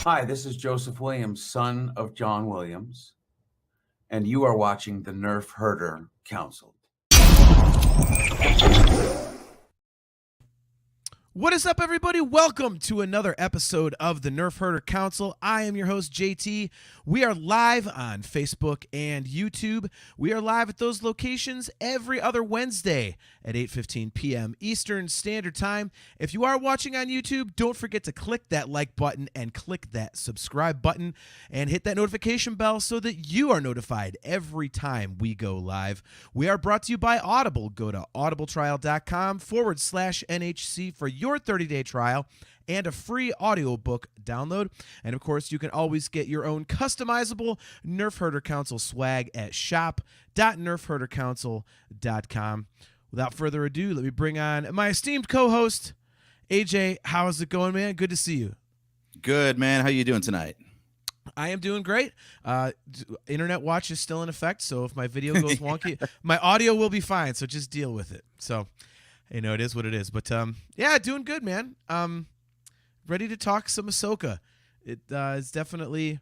Hi, this is Joseph Williams, son of John Williams, and you are watching the Nerf Herder Council. What is up, everybody? Welcome to another episode of the Nerf Herder Council. I am your host, JT. We are live on Facebook and YouTube. We are live at those locations every other Wednesday at 8:15 p.m. Eastern Standard Time. If you are watching on YouTube, don't forget to click that like button and click that subscribe button and hit that notification bell so that you are notified every time we go live. We are brought to you by Audible. Go to audibletrial.com/NHC for your 30-day trial and a free audiobook download. And of course, you can always get your own customizable Nerf Herder Council swag at shop.nerfherdercouncil.com. Without further ado, let me bring on my esteemed co-host, AJ. How's it going, man? Good to see you. Good, man. How you doing tonight? I am doing great. Internet watch is still in effect, so if my video goes wonky, my audio will be fine, so just deal with it. So, it is what it is. But, yeah, doing good, man. Ready to talk some Ahsoka. It is definitely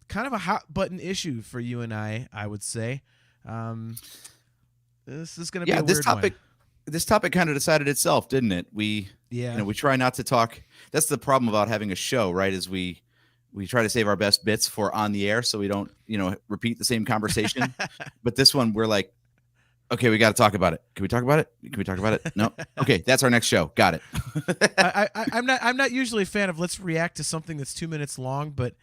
kind of a hot-button issue for you and I would say. This is going to be a weird one. This topic kind of decided itself, didn't it? We try not to talk. That's the problem about having a show, right? Is we try to save our best bits for on the air so we don't, repeat the same conversation. But this one, we're like, okay, we got to talk about it. Can we talk about it? Can we talk about it? No. Okay, that's our next show. Got it. I'm not usually a fan of let's react to something that's 2 minutes long, but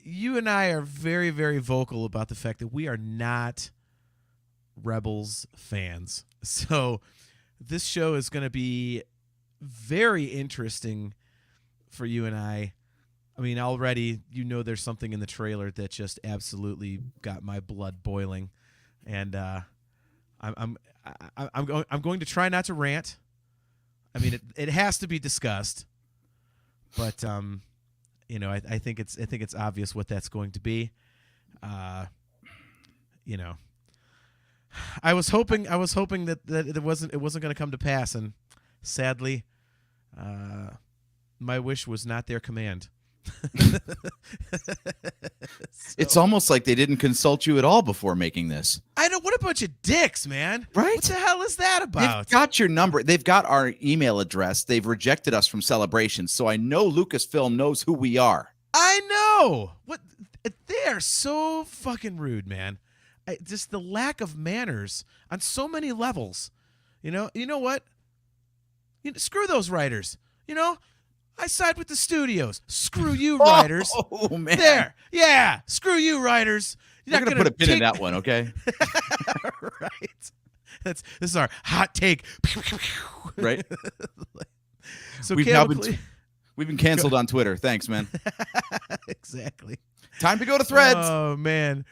you and I are very, very vocal about the fact that we are not Rebels fans. So this show is going to be very interesting for you and I. I mean, already there's something in the trailer that just absolutely got my blood boiling, and I'm going to try not to rant. I mean, it has to be discussed, but I think it's obvious what that's going to be. I was hoping that it wasn't going to come to pass, and sadly, my wish was not their command. It's almost like they didn't consult you at all before making this. I know. What a bunch of dicks, man. Right? What the hell is that about? They've got your number. They've got our email address. They've rejected us from Celebrations, so I know Lucasfilm knows who we are. I know. What? They are so fucking rude, man. Just the lack of manners on so many levels. You know what? Screw those writers. I side with the studios. Screw you, writers. Oh, man. There. Yeah. Screw you, writers. You're not going to put a pin in that one, okay? Right. This is our hot take. Right. So we've been canceled on Twitter. Thanks, man. Exactly. Time to go to Threads. Oh, man.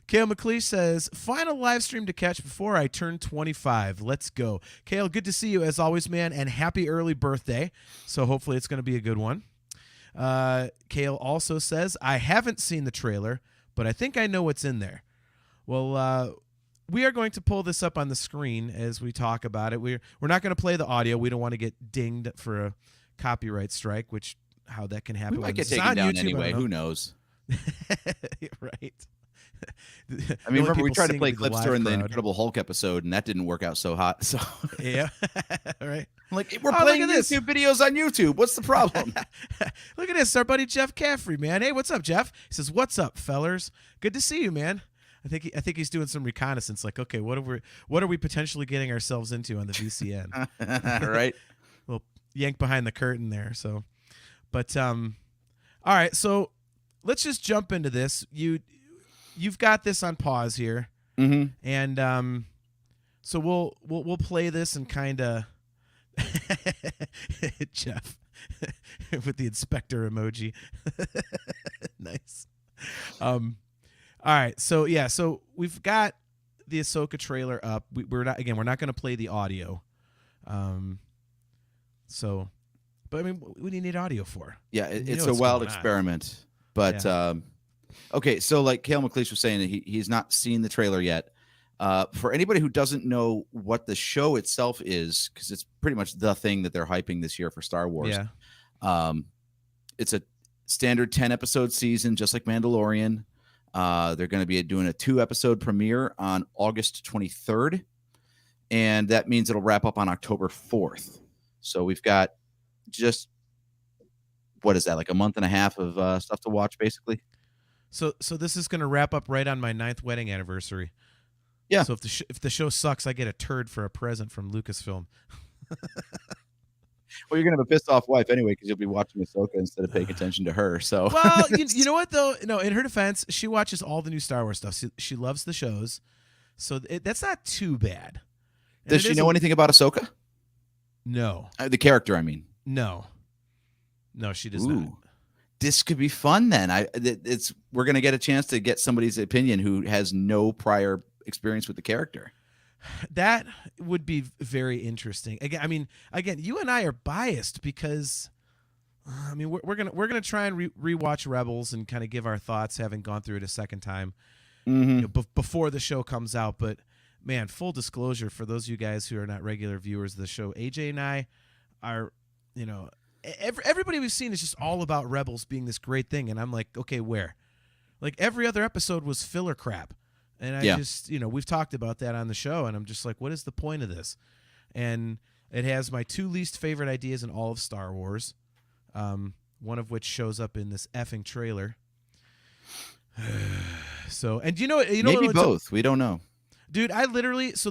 Kale McLeish says, final live stream to catch before I turn 25. Let's go. Kale, good to see you as always, man, and happy early birthday. So hopefully it's going to be a good one. Kale also says, I haven't seen the trailer, but I think I know what's in there. Well, we are going to pull this up on the screen as we talk about it. We're not going to play the audio. We don't want to get dinged for a copyright strike, how that can happen. We might get taken down anyway. Who knows? Right. I mean, remember we tried to play clips during the Incredible Hulk episode, and that didn't work out so hot. So yeah, right. We're playing YouTube videos on YouTube. What's the problem? Look at this, our buddy Jeff Caffrey, man. Hey, what's up, Jeff? He says, "What's up, fellers? Good to see you, man." I think he's doing some reconnaissance. Like, okay, what are we potentially getting ourselves into on the VCN? Right. Well, yank behind the curtain there. So, but all right. So let's just jump into this. You've got this on pause here, and so we'll play this and kind of Jeff with the inspector emoji. Nice. All right, so yeah, so we've got the Ahsoka trailer up. We're not going to play the audio. So, but I mean, what do you need audio for? Yeah, it's a wild experiment, but. Yeah. Okay, so like Kale McLeish was saying, he's not seen the trailer yet. For anybody who doesn't know what the show itself is, because it's pretty much the thing that they're hyping this year for Star Wars. Yeah. It's a standard 10-episode season, just like Mandalorian. They're going to be doing a 2-episode premiere on August 23rd, and that means it'll wrap up on October 4th. So we've got just, what is that, like a month and a half of stuff to watch, basically. So this is going to wrap up right on my 9th wedding anniversary. Yeah. So if the show sucks, I get a turd for a present from Lucasfilm. Well, you're gonna have a pissed off wife anyway because you'll be watching Ahsoka instead of paying attention to her. So, well, you know what though? No, in her defense, she watches all the new Star Wars stuff. She loves the shows, so that's not too bad. And does she know anything about Ahsoka? No, The character, I mean. No, she does not. This could be fun then. We're gonna get a chance to get somebody's opinion who has no prior experience with the character. That would be very interesting. Again, you and I are biased because, we're gonna try and rewatch Rebels and kind of give our thoughts, having gone through it a second time, before the show comes out. But man, full disclosure for those of you guys who are not regular viewers of the show, AJ and I are, everybody we've seen is just all about Rebels being this great thing, and I'm like, okay, where? Like every other episode was filler crap. And I just, we've talked about that on the show, and I'm just like, what is the point of this? And it has my 2 least favorite ideas in all of Star Wars, one of which shows up in this effing trailer. So, and maybe both. We don't know. Dude, I literally, so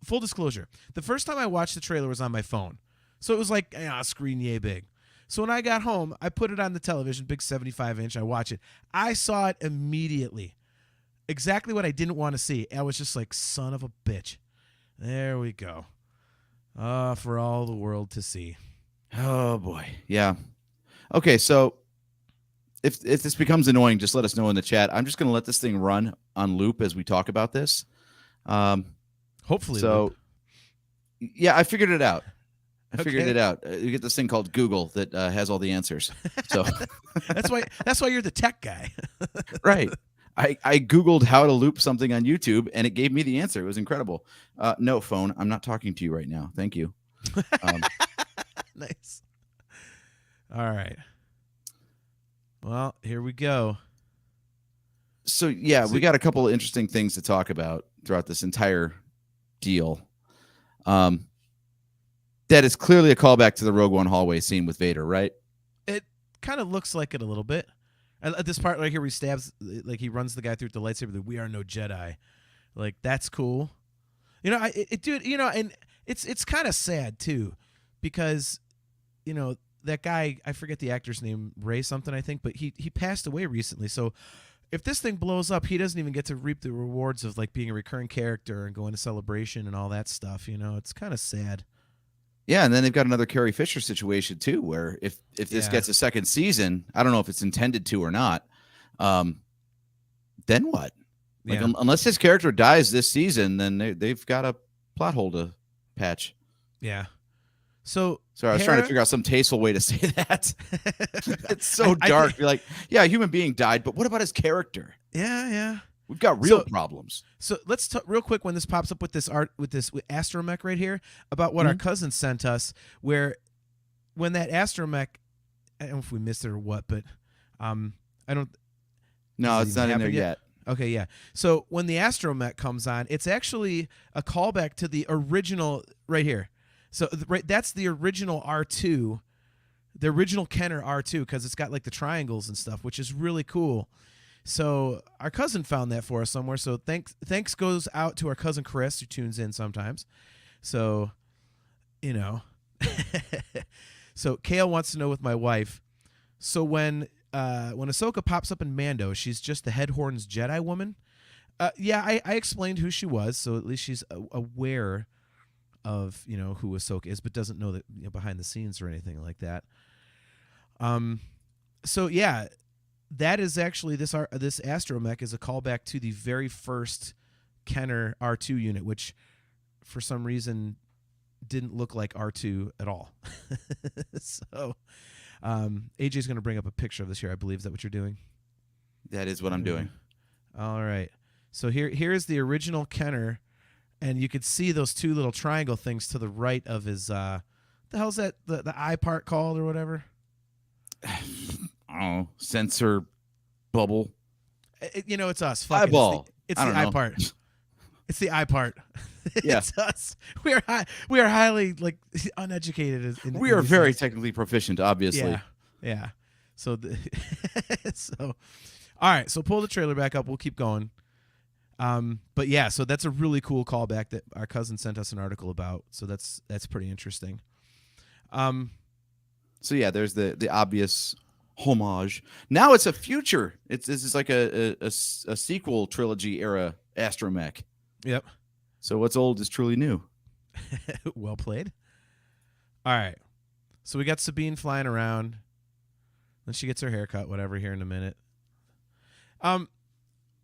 full disclosure, the first time I watched the trailer was on my phone. So it was like, screen yay big. So when I got home, I put it on the television, big 75-inch, I watch it. I saw it immediately. Exactly what I didn't want to see. I was just like, son of a bitch. There we go. For all the world to see. Oh, boy. Yeah. Okay, so if this becomes annoying, just let us know in the chat. I'm just going to let this thing run on loop as we talk about this. Hopefully. So, loop. Yeah, I figured it out. You get this thing called Google that has all the answers. So that's why you're the tech guy. Right. I Googled how to loop something on YouTube, and it gave me the answer. It was incredible. No, phone. I'm not talking to you right now. Thank you. Nice. All right. Well, here we go. So, yeah, we got a couple of interesting things to talk about throughout this entire deal. That is clearly a callback to the Rogue One hallway scene with Vader, right? It kind of looks like it a little bit. At this part right here, where he stabs, like he runs the guy through with the lightsaber. We are no Jedi. Like, that's cool. Dude, and it's kind of sad too, because, that guy, I forget the actor's name, Ray something, I think, but he passed away recently. So if this thing blows up, he doesn't even get to reap the rewards of like being a recurring character and going to Celebration and all that stuff. It's kind of sad. Yeah, and then they've got another Carrie Fisher situation too, where if this gets a second season, I don't know if it's intended to or not. Then what? Like, unless his character dies this season, then they've got a plot hole to patch. Yeah. So sorry, I was trying to figure out some tasteful way to say that. It's so dark. You're like, yeah, a human being died, but what about his character? Yeah. We've got real problems. So let's talk real quick when this pops up with this astromech right here about what our cousin sent us. Where when that astromech, I don't know if we missed it or what, but I don't. No, it's not in there yet. Okay, yeah. So when the astromech comes on, it's actually a callback to the original right here. So that's the original R2, the original Kenner R2, because it's got like the triangles and stuff, which is really cool. So our cousin found that for us somewhere. So thanks goes out to our cousin Chris, who tunes in sometimes. So, so Kale wants to know with my wife. So when Ahsoka pops up in Mando, she's just the Headhorns Jedi woman. I explained who she was, so at least she's aware of who Ahsoka is, but doesn't know that behind the scenes or anything like that. So yeah. That is actually this astromech is a callback to the very first Kenner R2 unit, which for some reason didn't look like R2 at all. So AJ's going to bring up a picture of this here, I believe. Is that what you're doing? That is what I'm doing. All right. So here's the original Kenner, and you could see those 2 little triangle things to the right of his the hell's that the eye part called or whatever? I don't know, sensor bubble. It's us. Fuck Eyeball. It's the eye know. part. It's the eye part. Yeah. It's us. We are highly like uneducated. We are very technically proficient, obviously. Yeah. So, all right. So pull the trailer back up. We'll keep going. But yeah, so that's a really cool callback that our cousin sent us an article about. So that's pretty interesting. So yeah, there's the obvious homage. Now it's a future. This is like a sequel trilogy era astromech. Yep. So what's old is truly new. Well played. All right. So we got Sabine flying around. Then she gets her hair cut, whatever, here in a minute.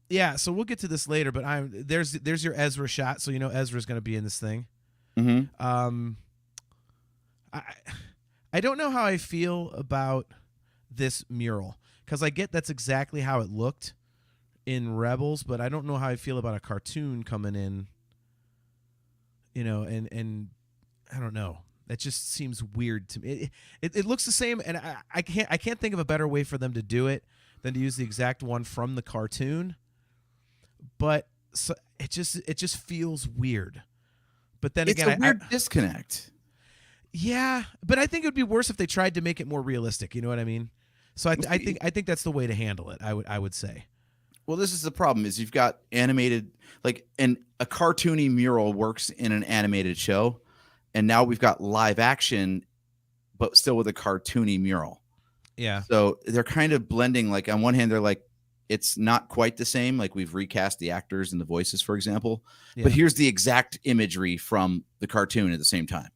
Yeah, so we'll get to this later, but there's your Ezra shot, so Ezra's going to be in this thing. Mm-hmm. I don't know how I feel about this mural, because I get that's exactly how it looked in Rebels, but I don't know how I feel about a cartoon coming in, and I don't know. That just seems weird to me. It looks the same, and I can't think of a better way for them to do it than to use the exact one from the cartoon. But so it just feels weird. But then it's again, a weird disconnect. Yeah, but I think it would be worse if they tried to make it more realistic. You know what I mean? So I think that's the way to handle it. I would say. Well, this is the problem: is you've got animated, like, and a cartoony mural works in an animated show, and now we've got live action, but still with a cartoony mural. Yeah. So they're kind of blending. Like on one hand, they're like, it's not quite the same. Like we've recast the actors and the voices, for example, but here's the exact imagery from the cartoon at the same time.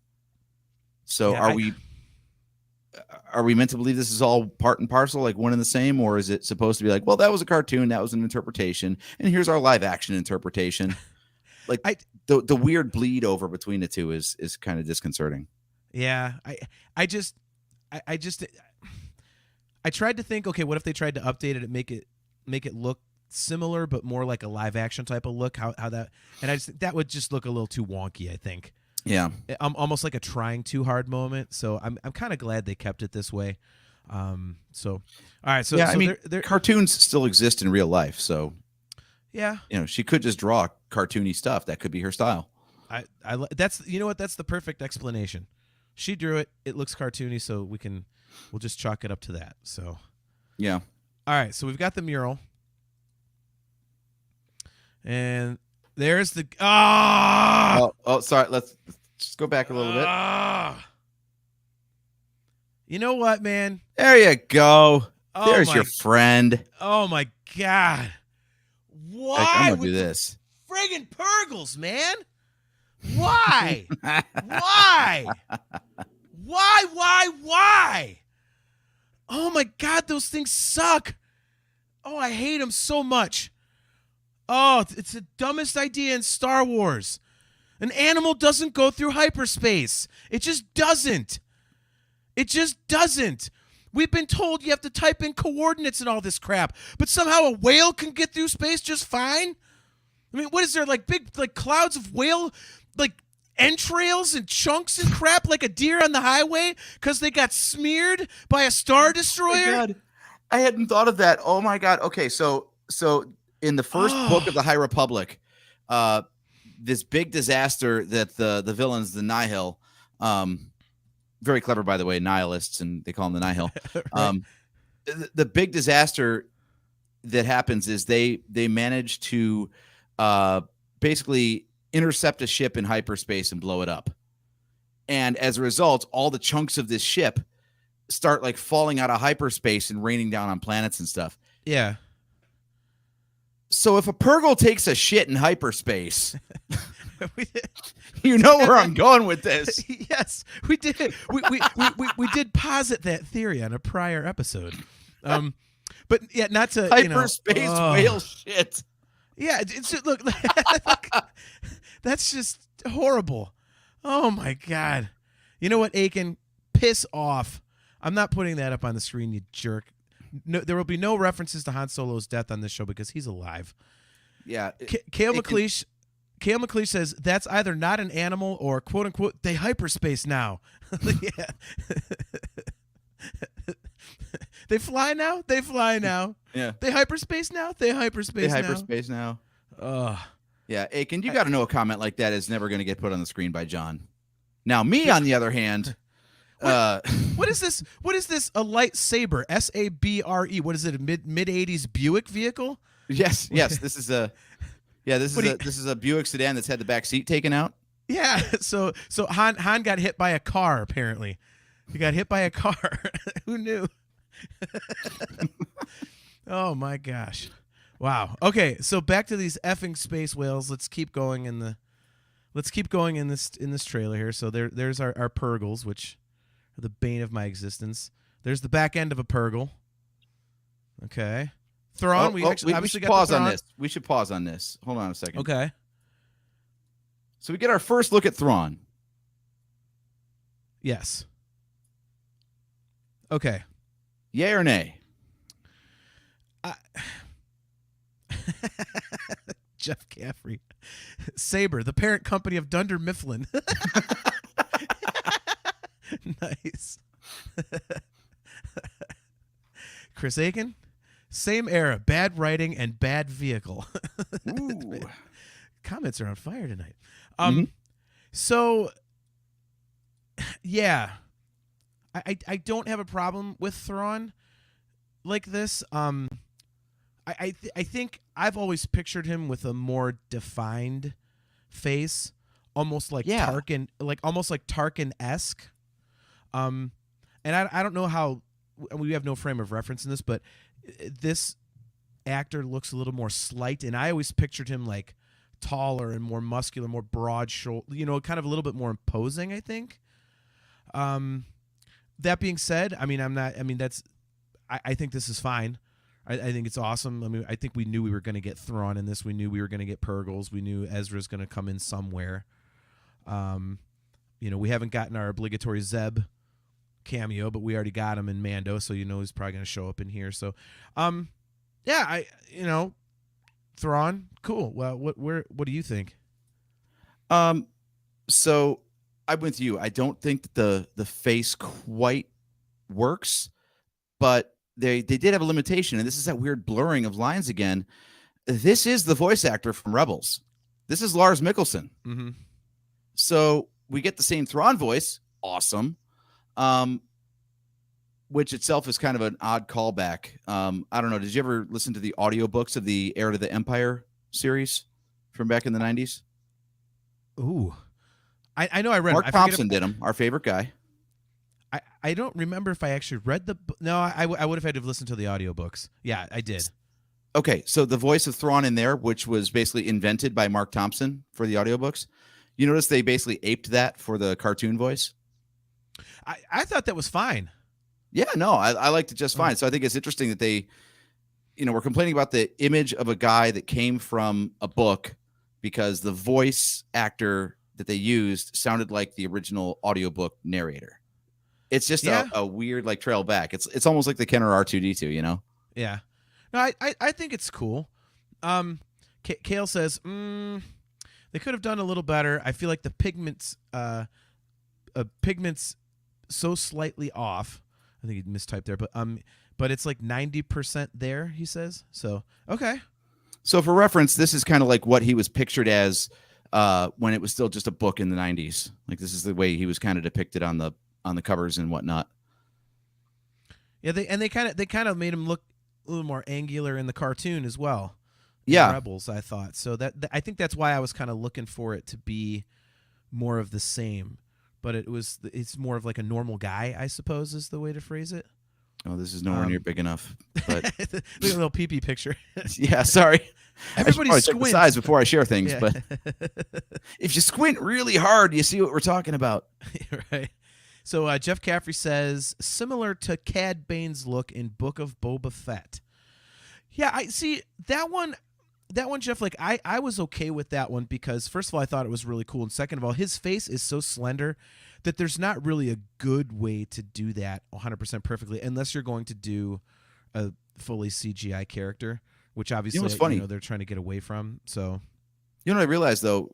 So are we meant to believe this is all part and parcel, like one and the same, or is it supposed to be like, well, that was a cartoon, that was an interpretation, and here's our live action interpretation? Like the weird bleed over between the two is kind of disconcerting. Yeah, I tried to think, okay, what if they tried to update it and make it look similar but more like a live action type of look? How that, and I just think that would just look a little too wonky, I think. Yeah, almost like a trying too hard moment. So I'm kind of glad they kept it this way. So all right, so yeah, so I mean, they're, cartoons still exist in real life, so yeah, she could just draw cartoony stuff. That could be her style. That's that's the perfect explanation. She drew it. It looks cartoony, so we'll just chalk it up to that. So yeah. All right, so we've got the mural, and there's the Oh, sorry. Let's just go back a little bit. You know what, man? There you go. Oh, There's your friend. Oh my God! Why I'm gonna do this? Friggin' Purgles, man! Why? Why? Why? Oh my God, those things suck. Oh, I hate them so much. Oh, it's the dumbest idea in Star Wars. An animal doesn't go through hyperspace. It just doesn't. We've been told you have to type in coordinates and all this crap, but somehow a whale can get through space just fine? I mean, what is there, like big clouds of whale, like entrails and chunks and crap like a deer on the highway because they got smeared by a Star Destroyer? Oh my God. I hadn't thought of that. Oh my God. Okay, so in the first book of the High Republic, this big disaster that the villains, the Nihil, very clever, by the way, nihilists, and they call them the Nihil. Right. The big disaster that happens is they manage to basically intercept a ship in hyperspace and blow it up. And as a result, all the chunks of this ship start like falling out of hyperspace and raining down on planets and stuff. Yeah. So if a Purgle takes a shit in hyperspace, you know where I'm going with this. Yes, we did. We did posit that theory on a prior episode. But yeah, not to hyperspace whale shit. Yeah, it's look. That's just horrible. Oh my God. You know what, Aiken? Piss off. I'm not putting that up on the screen, you jerk. No, there will be no references to Han Solo's death on this show because he's alive. Yeah. Cale McLeish says that's either not an animal or quote unquote they hyperspace now. Yeah. They fly now. They fly now. Yeah. They hyperspace now. They hyperspace now. Hyperspace now. Ugh. Yeah, Aiken, you got to know a comment like that is never going to get put on the screen by John. Now, me, on the other hand, what is this? What is this? A lightsaber? SABRE. What is it? A mid '80s Buick vehicle? Yes. This is a Buick sedan that's had the back seat taken out. Yeah. So Han got hit by a car. Apparently, he got hit by a car. Who knew? Oh my gosh. Wow. Okay, so back to these effing space whales. Let's keep going in this trailer here. So there's our Purgles, which are the bane of my existence. There's the back end of a Purgle. Okay. Thrawn, we obviously got pause the on this. We should pause on this. Hold on a second. Okay. So we get our first look at Thrawn. Yes. Okay. Yay or nay? Jeff Caffrey. Saber, the parent company of Dunder Mifflin. Nice. Chris Aiken, same era, bad writing and bad vehicle. Ooh. Comments are on fire tonight. Mm-hmm. So yeah. I don't have a problem with Thrawn like this. I think I've always pictured him with a more defined face, almost like Tarkin, almost like Tarkin-esque. And I don't know how, we have no frame of reference in this, but this actor looks a little more slight, and I always pictured him like taller and more muscular, more broad shoulder, kind of a little bit more imposing, I think. That being said, I think this is fine. I think it's awesome. I mean, I think we knew we were going to get Thrawn in this. We knew we were going to get Purgles. We knew Ezra's going to come in somewhere. We haven't gotten our obligatory Zeb cameo, but we already got him in Mando, so he's probably going to show up in here. So, Thrawn, cool. Well, what do you think? So I'm with you. I don't think that the face quite works, but they did have a limitation, and this is that weird blurring of lines again. This is the voice actor from Rebels. This is Lars Mikkelsen. Mm-hmm. So we get the same Thrawn voice. Awesome. Which itself is kind of an odd callback. I don't know. Did you ever listen to the audiobooks of the Heir to the Empire series from back in the 90s? Ooh. I know I read Mark Thompson did them, our favorite guy. I don't remember if I actually read the book. No, I would have had to have listened to the audiobooks. Yeah, I did. Okay, so the voice of Thrawn in there, which was basically invented by Mark Thompson for the audiobooks, you notice they basically aped that for the cartoon voice? I thought that was fine. Yeah, no, I liked it just fine. So I think it's interesting that they, we're complaining about the image of a guy that came from a book because the voice actor that they used sounded like the original audiobook narrator. It's just a weird trail back. It's almost like the Kenner R2D2, Yeah. No, I think it's cool. Kale says, they could have done a little better. I feel like the pigments so slightly off. I think he mistyped there, but it's like 90% there, he says. So, okay. So for reference, this is kind of like what he was pictured as when it was still just a book in the 90s. Like this is the way he was kind of depicted on the covers and whatnot. Yeah, they kind of made him look a little more angular in the cartoon as well. Yeah, Rebels, I thought. So that I think that's why I was kind of looking for it to be more of the same. But it's more of like a normal guy, I suppose, is the way to phrase it. Oh, this is nowhere near big enough. But look at the little pee-pee picture. Yeah, sorry. Everybody squints. Check the size before I share things. Yeah. But if you squint really hard, you see what we're talking about. Right. So Jeff Caffrey says, similar to Cad Bane's look in Book of Boba Fett. Yeah, I see that one, Jeff, I was okay with that one because, first of all, I thought it was really cool. And second of all, his face is so slender that there's not really a good way to do that 100% perfectly unless you're going to do a fully CGI character, which obviously what's funny? they're trying to get away from. So, what I realized, though,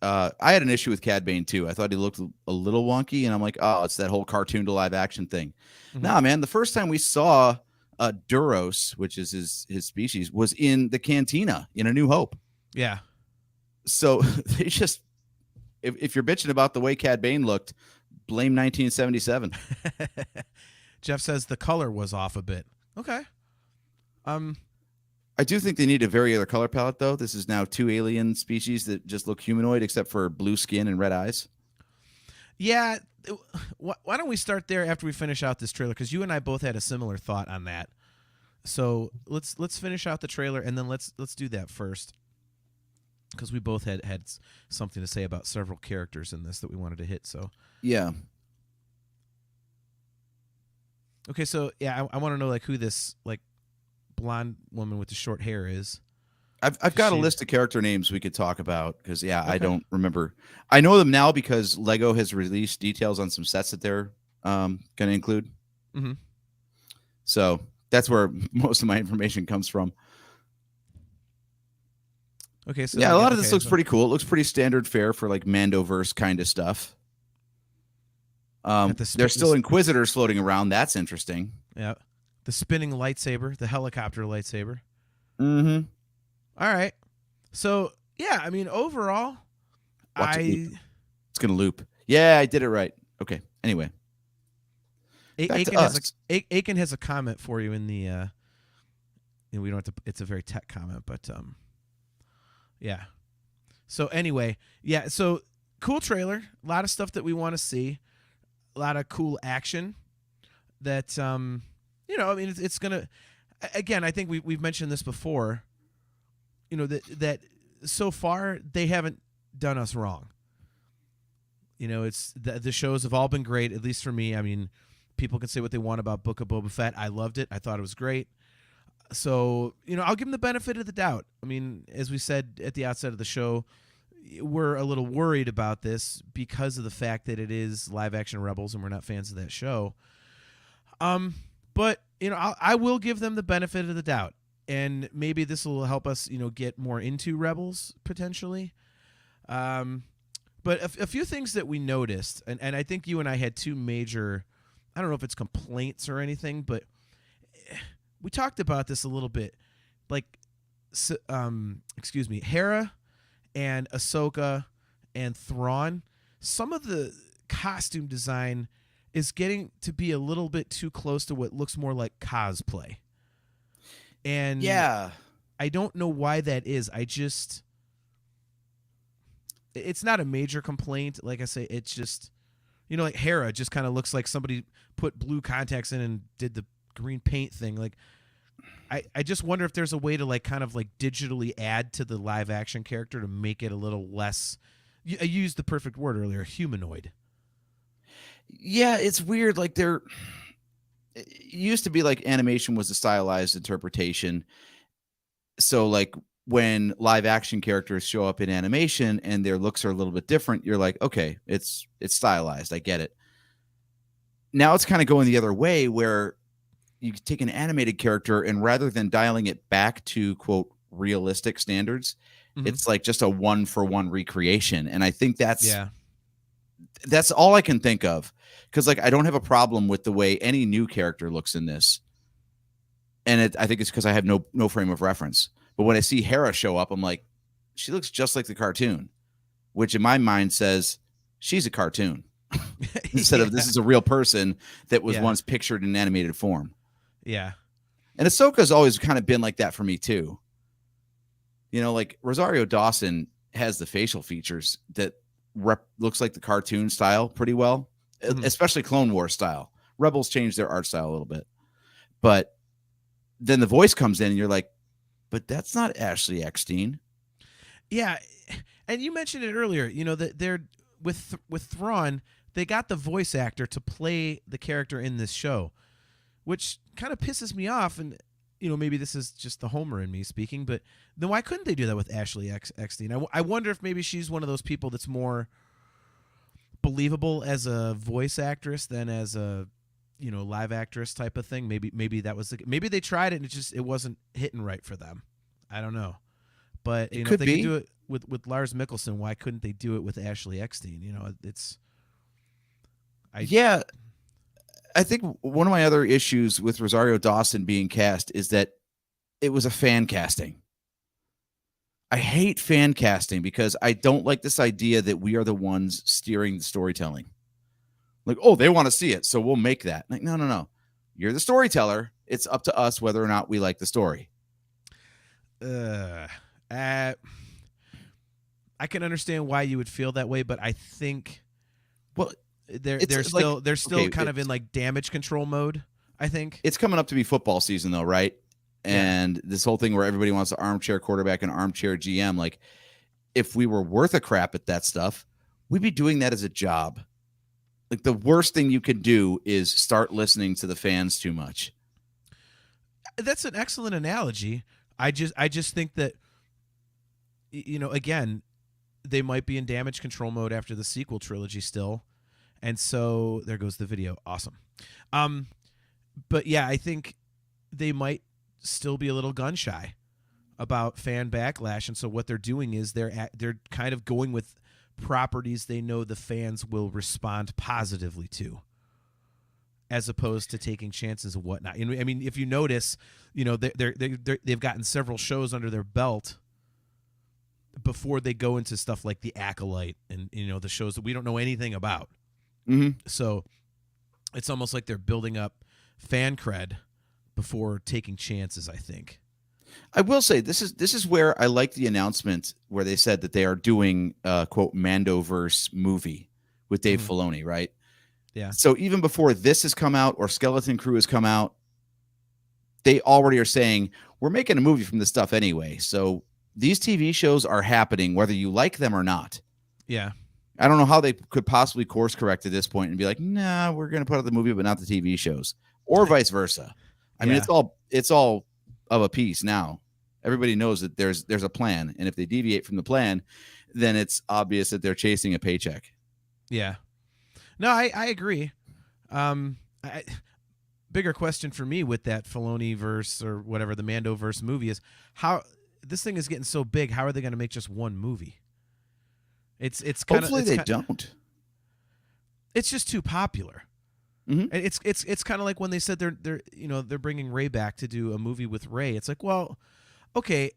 I had an issue with Cad Bane too. I thought he looked a little wonky, and I'm like, oh, it's that whole cartoon to live action thing. Nah, man, the first time we saw Duros, which is his species, was in the cantina in A New Hope. Yeah. So they just, if you're bitching about the way Cad Bane looked, blame 1977. Jeff says the color was off a bit. Okay. I do think they need a very other color palette, though. This is now 2 alien species that just look humanoid, except for blue skin and red eyes. Yeah. Why don't we start there after we finish out this trailer? Because you and I both had a similar thought on that. So let's finish out the trailer, and then let's do that first. Because we both had something to say about several characters in this that we wanted to hit. So yeah. Okay, so yeah, I want to know like who this like blonde woman with the short hair is. I've got a list of character names we could talk about because okay. I don't remember. I know them now because Lego has released details on some sets that they're going to include. Mm-hmm. So that's where most of my information comes from. Okay, so yeah, a lot of this looks pretty cool. It looks pretty standard fare for like Mandoverse kind of stuff. There's still Inquisitors floating around. That's interesting. Yeah, the spinning lightsaber, the helicopter lightsaber. Mm-hmm. All right. So yeah, I mean, overall, it's gonna loop. Yeah, I did it right. Okay. Anyway, Aiken has a comment for you in the. We don't have to. It's a very tech comment, but yeah. So anyway, yeah. So cool trailer. A lot of stuff that we want to see. A lot of cool action. That I mean, it's gonna. Again, I think we've mentioned this before. That so far they haven't done us wrong. It's the shows have all been great, at least for me. I mean, people can say what they want about Book of Boba Fett. I loved it. I thought it was great. So, I'll give them the benefit of the doubt. I mean, as we said at the outset of the show, we're a little worried about this because of the fact that it is live action Rebels and we're not fans of that show. But, I will give them the benefit of the doubt. And maybe this will help us, get more into Rebels potentially. But a few things that we noticed, and I think you and I had two major, I don't know if it's complaints or anything, but we talked about this a little bit. Like, Hera and Ahsoka and Thrawn, some of the costume design is getting to be a little bit too close to what looks more like cosplay. And yeah, I don't know why that is. It's not a major complaint. Like I say, it's just, like Hera just kind of looks like somebody put blue contacts in and did the green paint thing. Like, I just wonder if there's a way to like kind of like digitally add to the live action character to make it a little less. I used the perfect word earlier, humanoid. Yeah, it's weird. Like it used to be like animation was a stylized interpretation. So like when live action characters show up in animation and their looks are a little bit different, you're like, okay, it's stylized. I get it. Now it's kind of going the other way where you take an animated character and rather than dialing it back to quote realistic standards, it's like just a 1-for-1 recreation. And I think that's all I can think of. Cause like, I don't have a problem with the way any new character looks in this. And I think it's because I have no frame of reference. But when I see Hera show up, I'm like, she looks just like the cartoon, which in my mind says she's a cartoon instead of this is a real person that was once pictured in animated form. Yeah. And Ahsoka's always kind of been like that for me too. Like Rosario Dawson has the facial features that looks like the cartoon style pretty well, especially Clone Wars style. Rebels changed their art style a little bit. But then the voice comes in and you're like, but that's not Ashley Eckstein. Yeah. And you mentioned it earlier, that they're with Thrawn, they got the voice actor to play the character in this show, which kind of pisses me off. And, maybe this is just the Homer in me speaking, but then why couldn't they do that with Ashley Eckstein? I wonder if maybe she's one of those people that's more believable as a voice actress than as a, live actress type of thing. Maybe that was maybe they tried it and it wasn't hitting right for them. I don't know. But It if could they be. could do it with Lars Mikkelsen, why couldn't they do it with Ashley Eckstein? Yeah, I think one of my other issues with Rosario Dawson being cast is that it was a fan casting. I hate fan casting because I don't like this idea that we are the ones steering the storytelling. Like, oh, they want to see it, so we'll make that. Like, no. You're the storyteller. It's up to us whether or not we like the story. I can understand why you would feel that way, but I think they're still kind of in like damage control mode. I think it's coming up to be football season though, right? And this whole thing where everybody wants an armchair quarterback and armchair GM. Like, if we were worth a crap at that stuff, we'd be doing that as a job. Like, the worst thing you could do is start listening to the fans too much. That's an excellent analogy. I just think that, again, they might be in damage control mode after the sequel trilogy still. And so there goes the video. Awesome. But yeah, I think they might still be a little gun shy about fan backlash. And so what they're doing is they're kind of going with properties they know the fans will respond positively to, as opposed to taking chances and whatnot. And I mean, if you notice, they've gotten several shows under their belt before they go into stuff like The Acolyte and the shows that we don't know anything about. Mm-hmm. So it's almost like they're building up fan cred before taking chances, I think. I will say this is where I like the announcement where they said that they are doing quote Mandoverse movie with Dave Filoni, right? Yeah. So even before this has come out or Skeleton Crew has come out, they already are saying we're making a movie from this stuff anyway. So these TV shows are happening whether you like them or not. Yeah. I don't know how they could possibly course correct at this point and be like, nah, we're going to put out the movie, but not the TV shows, or vice versa. I mean, it's all of a piece now. Everybody knows that there's a plan, and if they deviate from the plan, then it's obvious that they're chasing a paycheck. Yeah. No, I agree. Bigger question for me with that Filoni verse or whatever the Mandoverse movie is, how this thing is getting so big. How are they going to make just one movie? It's kind of hopefully they don't. It's just too popular. Mm-hmm. It's kind of like when they said they're bringing Ray back to do a movie with Ray. It's like, well, okay,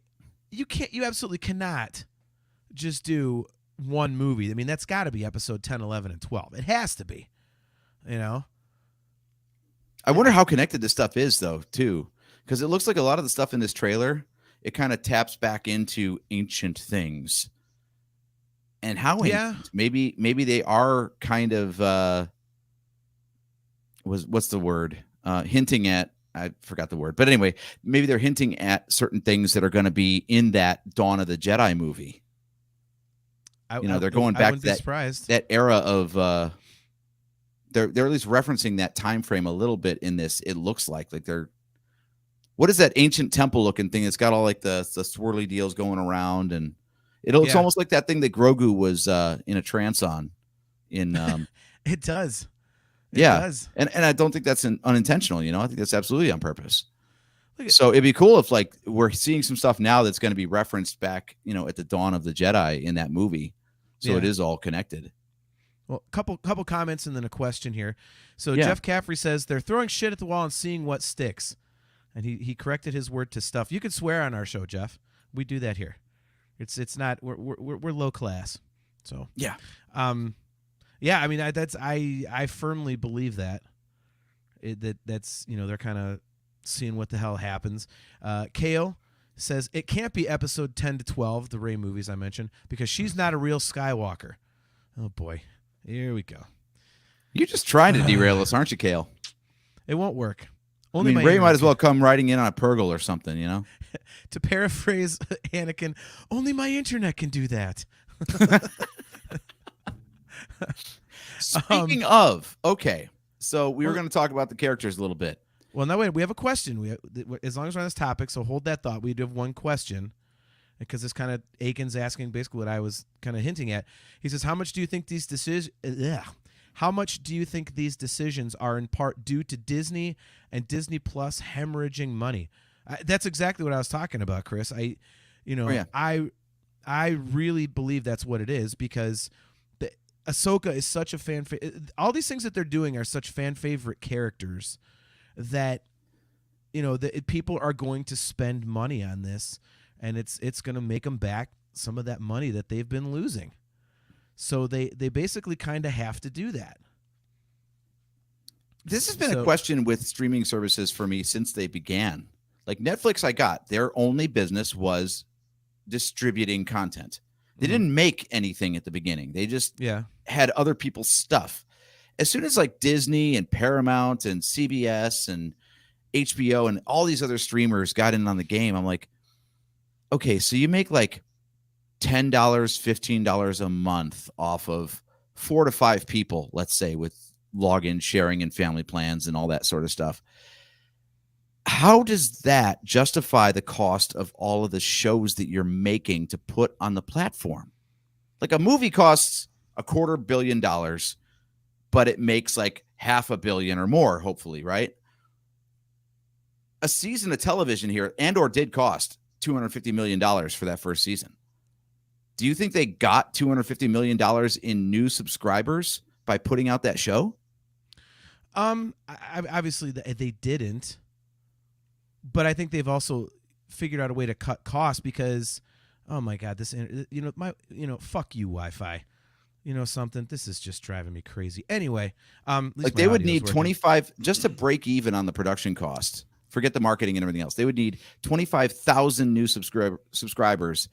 you absolutely cannot just do one movie. I mean, that's got to be episode 10, 11, and 12. It has to be, I wonder how connected this stuff is, though, too, because it looks like a lot of the stuff in this trailer, it kind of taps back into ancient things. And how ancient? Maybe they are kind of what's the word? Hinting at, I forgot the word, but anyway, maybe they're hinting at certain things that are going to be in that Dawn of the Jedi movie. They're going back to that era of they're at least referencing that time frame a little bit in this. It looks like they're, what is that ancient temple looking thing? It's got all like the swirly deals going around, and it looks almost like that thing that Grogu was in a trance on. It does. It does. And I don't think that's unintentional. I think that's absolutely on purpose. So it'd be cool if like we're seeing some stuff now that's going to be referenced back, at the Dawn of the Jedi in that movie. So it is all connected. Well, couple comments and then a question here. So Jeff Caffrey says they're throwing shit at the wall and seeing what sticks. And he corrected his word to stuff. You can swear on our show, Jeff. We do that here. It's not, we're low class. So yeah. Yeah, I mean, I firmly believe that. That's they're kind of seeing what the hell happens. Kale says it can't be episode 10 to 12, the Rey movies I mentioned, because she's not a real Skywalker. Oh boy, here we go. You're just trying to derail us, aren't you, Kale? It won't work. Rey might as well come riding in on a Purgle or something, To paraphrase Anakin, only my internet can do that. Speaking of, okay, so we were going to talk about the characters a little bit. Well, no, wait, we have a question. As long as we're on this topic, so hold that thought. We do have one question, because this kind of Aiken's asking basically what I was kind of hinting at. He says, how much do you think these decisions are in part due to Disney and Disney Plus hemorrhaging money? That's exactly what I was talking about, Chris. Oh, yeah. I really believe that's what it is, because Ahsoka is such a fan all these things that they're doing are such fan favorite characters that people are going to spend money on this, and it's going to make them back some of that money that they've been losing. So they basically kind of have to do that. This has been a question with streaming services for me since they began. Like Netflix, their only business was distributing content. They didn't make anything at the beginning. They just had other people's stuff. As soon as like Disney and Paramount and CBS and HBO and all these other streamers got in on the game, I'm like, okay, so you make like $10, $15 a month off of 4 to 5 people, let's say, with login sharing and family plans and all that sort of stuff. How does that justify the cost of all of the shows that you're making to put on the platform? Like a movie costs $250 million, but it makes like $500 million or more, hopefully, right? A season of television here, Andor did cost $250 million for that first season. Do you think they got $250 million in new subscribers by putting out that show? Obviously they didn't. But I think they've also figured out a way to cut costs, because, oh my God, fuck you, Wi-Fi. Something. This is just driving me crazy. Anyway, like they would need 25 just to break even on the production cost. Forget the marketing and everything else. They would need 25,000 new subscribers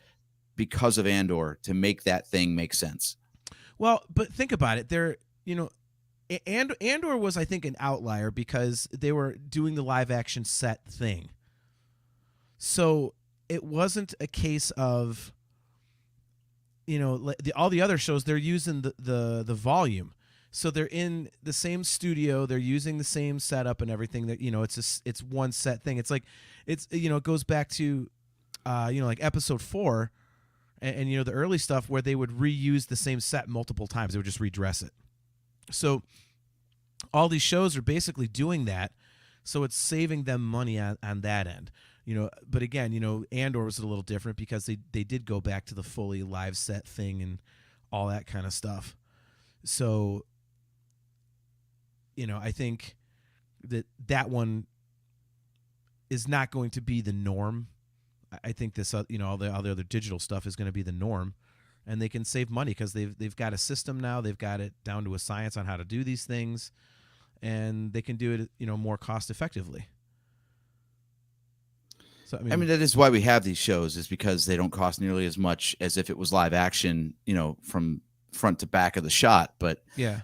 because of Andor to make that thing make sense. Well, but think about it. Andor was, I think, an outlier because they were doing the live action set thing. So it wasn't a case of, all the other shows, they're using the volume. So they're in the same studio, they're using the same setup and everything. That it's one set thing. It's like it goes back to like episode 4 and the early stuff where they would reuse the same set multiple times. They would just redress it. So all these shows are basically doing that, so it's saving them money on that end. But again, Andor was a little different because they did go back to the fully live set thing and all that kind of stuff. So, I think that one is not going to be the norm. I think this, all the other digital stuff is going to be the norm. And they can save money because they've got a system now. They've got it down to a science on how to do these things, and they can do it, more cost effectively. So I mean, that is why we have these shows, is because they don't cost nearly as much as if it was live action, from front to back of the shot. But yeah,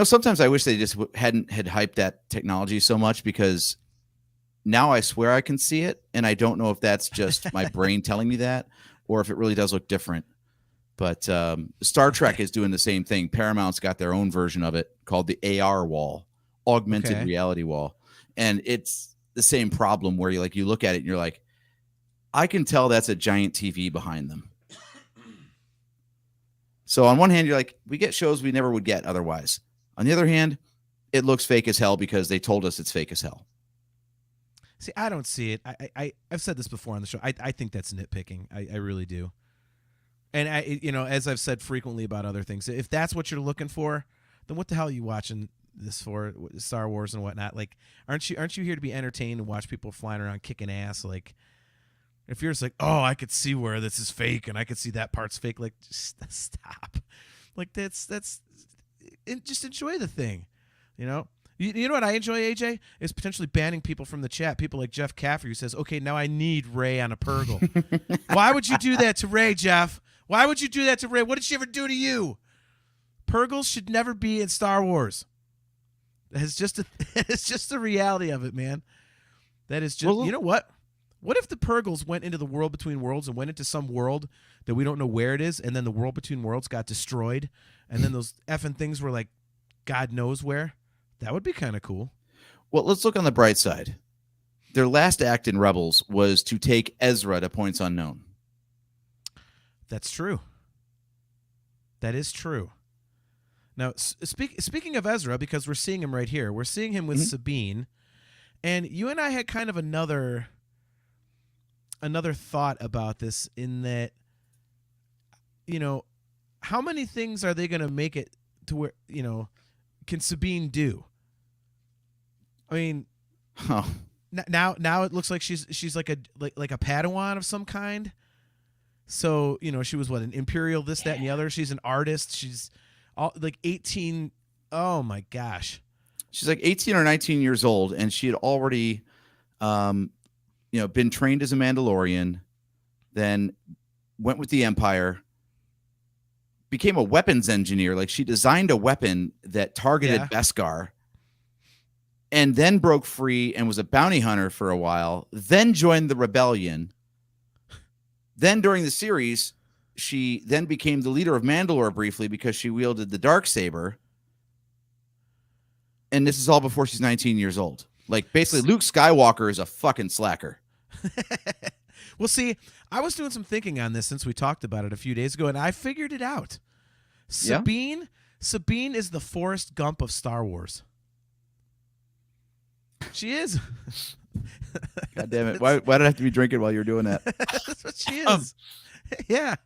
sometimes I wish they just hadn't hyped that technology so much, because now I swear I can see it, and I don't know if that's just my brain telling me that, or if it really does look different. But Star Trek is doing the same thing. Paramount's got their own version of it called the AR wall, augmented reality wall. And it's the same problem where you look at it and you're like, I can tell that's a giant TV behind them. So on one hand, you're like, we get shows we never would get otherwise. On the other hand, it looks fake as hell because they told us it's fake as hell. See, I don't see it. I've said this before on the show. I think that's nitpicking. I really do. And as I've said frequently about other things, if that's what you're looking for, then what the hell are you watching this for? Star Wars and whatnot. Like, aren't you here to be entertained and watch people flying around kicking ass? Like, if you're just like, oh, I could see where this is fake and I could see that part's fake, like, just stop. Like, that's just enjoy the thing, You know what I enjoy, AJ? Is potentially banning people from the chat. People like Jeff Caffrey, who says, okay, now I need Rey on a Purgle. Why would you do that to Rey, Jeff? Why would you do that to Rey? What did she ever do to you? Purgles should never be in Star Wars. It's just the reality of it, man. That is just, you know what? What if the Purgles went into the world between worlds and went into some world that we don't know where it is, and then the world between worlds got destroyed, and then those effing things were like, God knows where? That would be kind of cool. Well, let's look on the bright side. Their last act in Rebels was to take Ezra to points unknown. That's true. That is true. Now, speaking of Ezra, because we're seeing him right here, we're seeing him with Sabine, and you and I had kind of another another thought about this in that, how many things are they going to make it to where, can Sabine do? I mean, now it looks like she's like a Padawan of some kind. So, she was an Imperial, this, that, and the other. She's an artist. She's all like 18. Oh my gosh. She's like 18 or 19 years old, and she had already, been trained as a Mandalorian, then went with the Empire, became a weapons engineer. Like, she designed a weapon that targeted Beskar, and then broke free and was a bounty hunter for a while, then joined the rebellion. Then during the series, she then became the leader of Mandalore briefly because she wielded the Darksaber. And this is all before she's 19 years old. Like, basically, Luke Skywalker is a fucking slacker. Well, see, I was doing some thinking on this since we talked about it a few days ago, and I figured it out. Sabine is the Forrest Gump of Star Wars. She is. God damn it. Why did I have to be drinking while you were doing that? That's what she is. Yeah.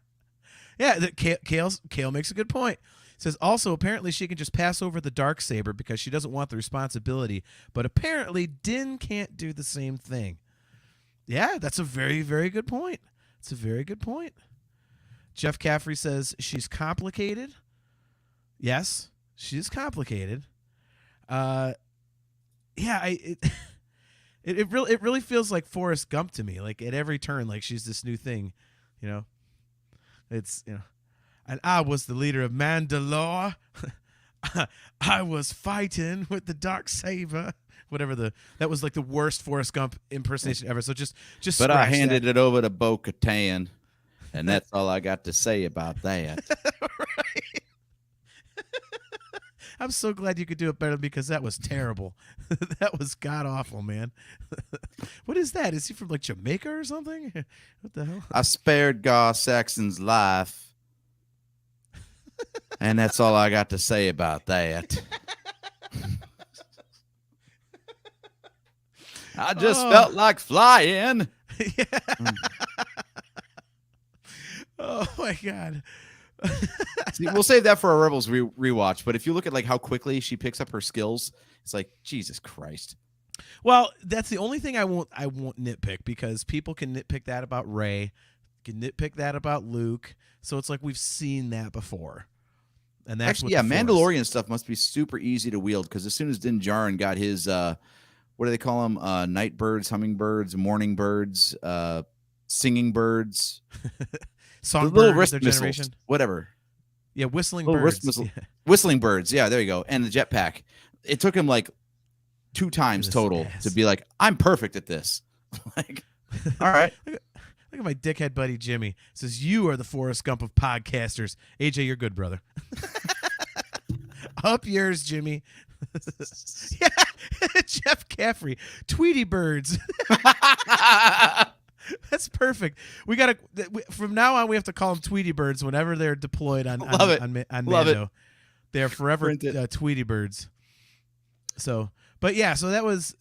Kale makes a good point. Says also, apparently she can just pass over the Darksaber because she doesn't want the responsibility, but apparently Din can't do the same thing. Yeah, that's a very, very good point. It's a very good point. Jeff Caffrey says she's complicated. Yes, she's complicated. It really feels like Forrest Gump to me. Like, at every turn, like she's this new thing, It's and I was the leader of Mandalore. I was fighting with the Darksaber. Whatever that was, like the worst Forrest Gump impersonation ever. So just. But I handed it over to Bo-Katan, and that's all I got to say about that. Right. I'm so glad you could do it better because that was terrible. That was god awful, man. What is that? Is he from like Jamaica or something? What the hell? I spared Gar Saxon's life, and that's all I got to say about that. I just felt like flying. Yeah. Oh my God. See, we'll save that for a Rebels rewatch. But if you look at like how quickly she picks up her skills, it's like, Jesus Christ. Well, that's the only thing I won't nitpick, because people can nitpick that about Rey, can nitpick that about Luke. So it's like we've seen that before. And that's actually, Mandalorian stuff must be super easy to wield, because as soon as Din Djarin got his what do they call them? Night birds, hummingbirds, morning birds, singing birds. Songbird, little wrist their missiles, generation. whatever. Yeah, whistling little birds. Whistling birds. Yeah, there you go. And the jetpack. It took him like 2 times total to be like, I'm perfect at this. Like, all right. Look at my dickhead buddy Jimmy. It says, you are the Forrest Gump of podcasters. AJ, you're good, brother. Up yours, Jimmy. Yeah, Jeff Caffrey. Tweety birds. That's perfect. We gotta from now on. We have to call them Tweety birds whenever they're deployed on Mando. They're forever Tweety birds. So, but yeah, so that was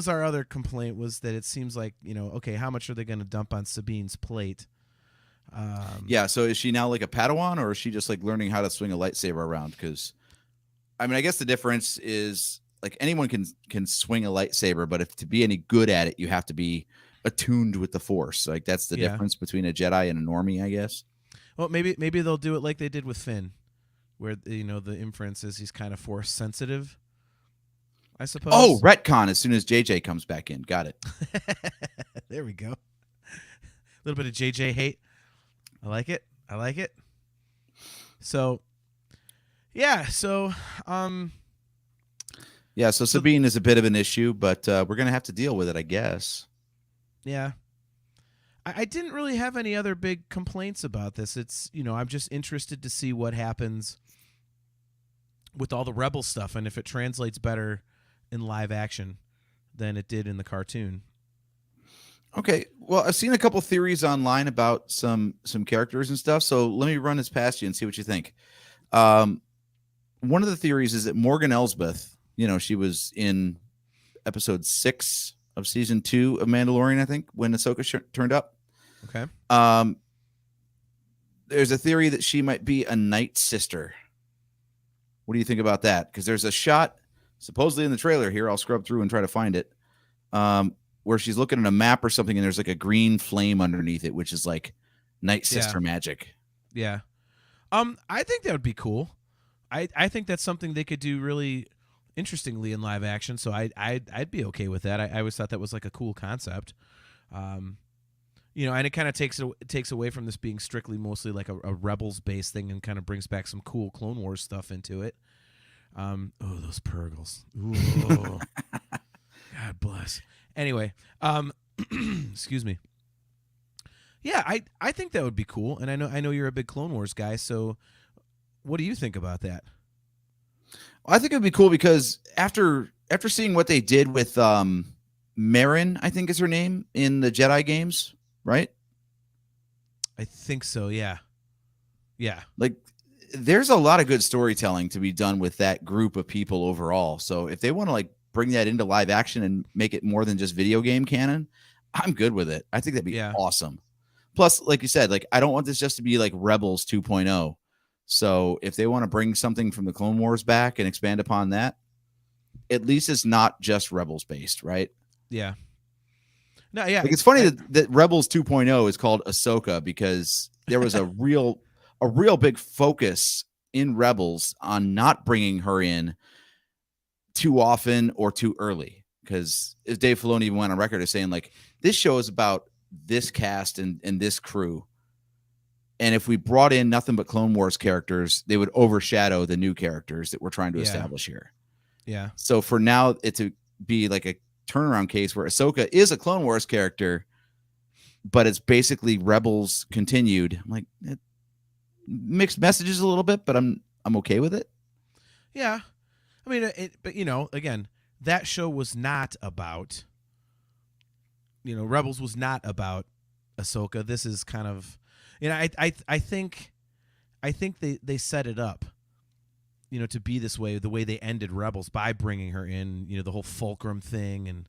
our other complaint, was that it seems like, okay, how much are they going to dump on Sabine's plate? Yeah. So is she now like a Padawan, or is she just like learning how to swing a lightsaber around? Because, I mean, I guess the difference is like anyone can swing a lightsaber, but if to be any good at it, you have to be attuned with the Force. Like, that's the difference between a Jedi and a normie, I guess. Well, maybe they'll do it like they did with Finn, where the inference is he's kind of Force sensitive, I suppose. Oh, retcon as soon as JJ comes back in. Got it. There we go. A little bit of JJ hate. I like it. So, yeah. So, so Sabine is a bit of an issue, but we're gonna have to deal with it, I guess. Yeah. I didn't really have any other big complaints about this. It's, I'm just interested to see what happens with all the Rebel stuff, and if it translates better in live action than it did in the cartoon. Okay. Well, I've seen a couple theories online about some characters and stuff, so let me run this past you and see what you think. One of the theories is that Morgan Elsbeth, she was in episode 6 of season 2 of Mandalorian, I think, when Ahsoka turned up. Okay. There's a theory that she might be a Night Sister. What do you think about that? Because there's a shot supposedly in the trailer here. I'll scrub through and try to find it. Where she's looking at a map or something, and there's like a green flame underneath it, which is like Night Sister magic. Yeah. I think that would be cool. I think that's something they could do really interestingly in live action. So I'd be okay with that. I always thought that was like a cool concept. And it kind of takes away from this being strictly mostly like a Rebels based thing, and kind of brings back some cool Clone Wars stuff into it. Those Purgles. Ooh. God bless. Anyway, excuse me. Yeah, I think that would be cool, and I know you're a big Clone Wars guy. So, what do you think about that? I think it would be cool because after seeing what they did with Marin, I think is her name, in the Jedi games, right? I think so. Yeah. Like, there's a lot of good storytelling to be done with that group of people overall. So if they want to like bring that into live action and make it more than just video game canon, I'm good with it. I think that'd be awesome. Plus, like you said, like I don't want this just to be like Rebels 2.0. So if they want to bring something from the Clone Wars back and expand upon that, at least it's not just Rebels based, right? Yeah. No, yeah. Like, it's funny that Rebels 2.0 is called Ahsoka because there was a real big focus in Rebels on not bringing her in too often or too early. Because as Dave Filoni even went on record as saying, like, this show is about this cast and this crew. And if we brought in nothing but Clone Wars characters, they would overshadow the new characters that we're trying to establish here. Yeah. So for now, it to be like a turnaround case where Ahsoka is a Clone Wars character, but it's basically Rebels continued. I'm like, mixed messages a little bit, but I'm okay with it. Yeah. I mean, but again, that show was not about, Rebels was not about Ahsoka. This is kind of, I think they set it up, to be this way, the way they ended Rebels by bringing her in, the whole Fulcrum thing. And,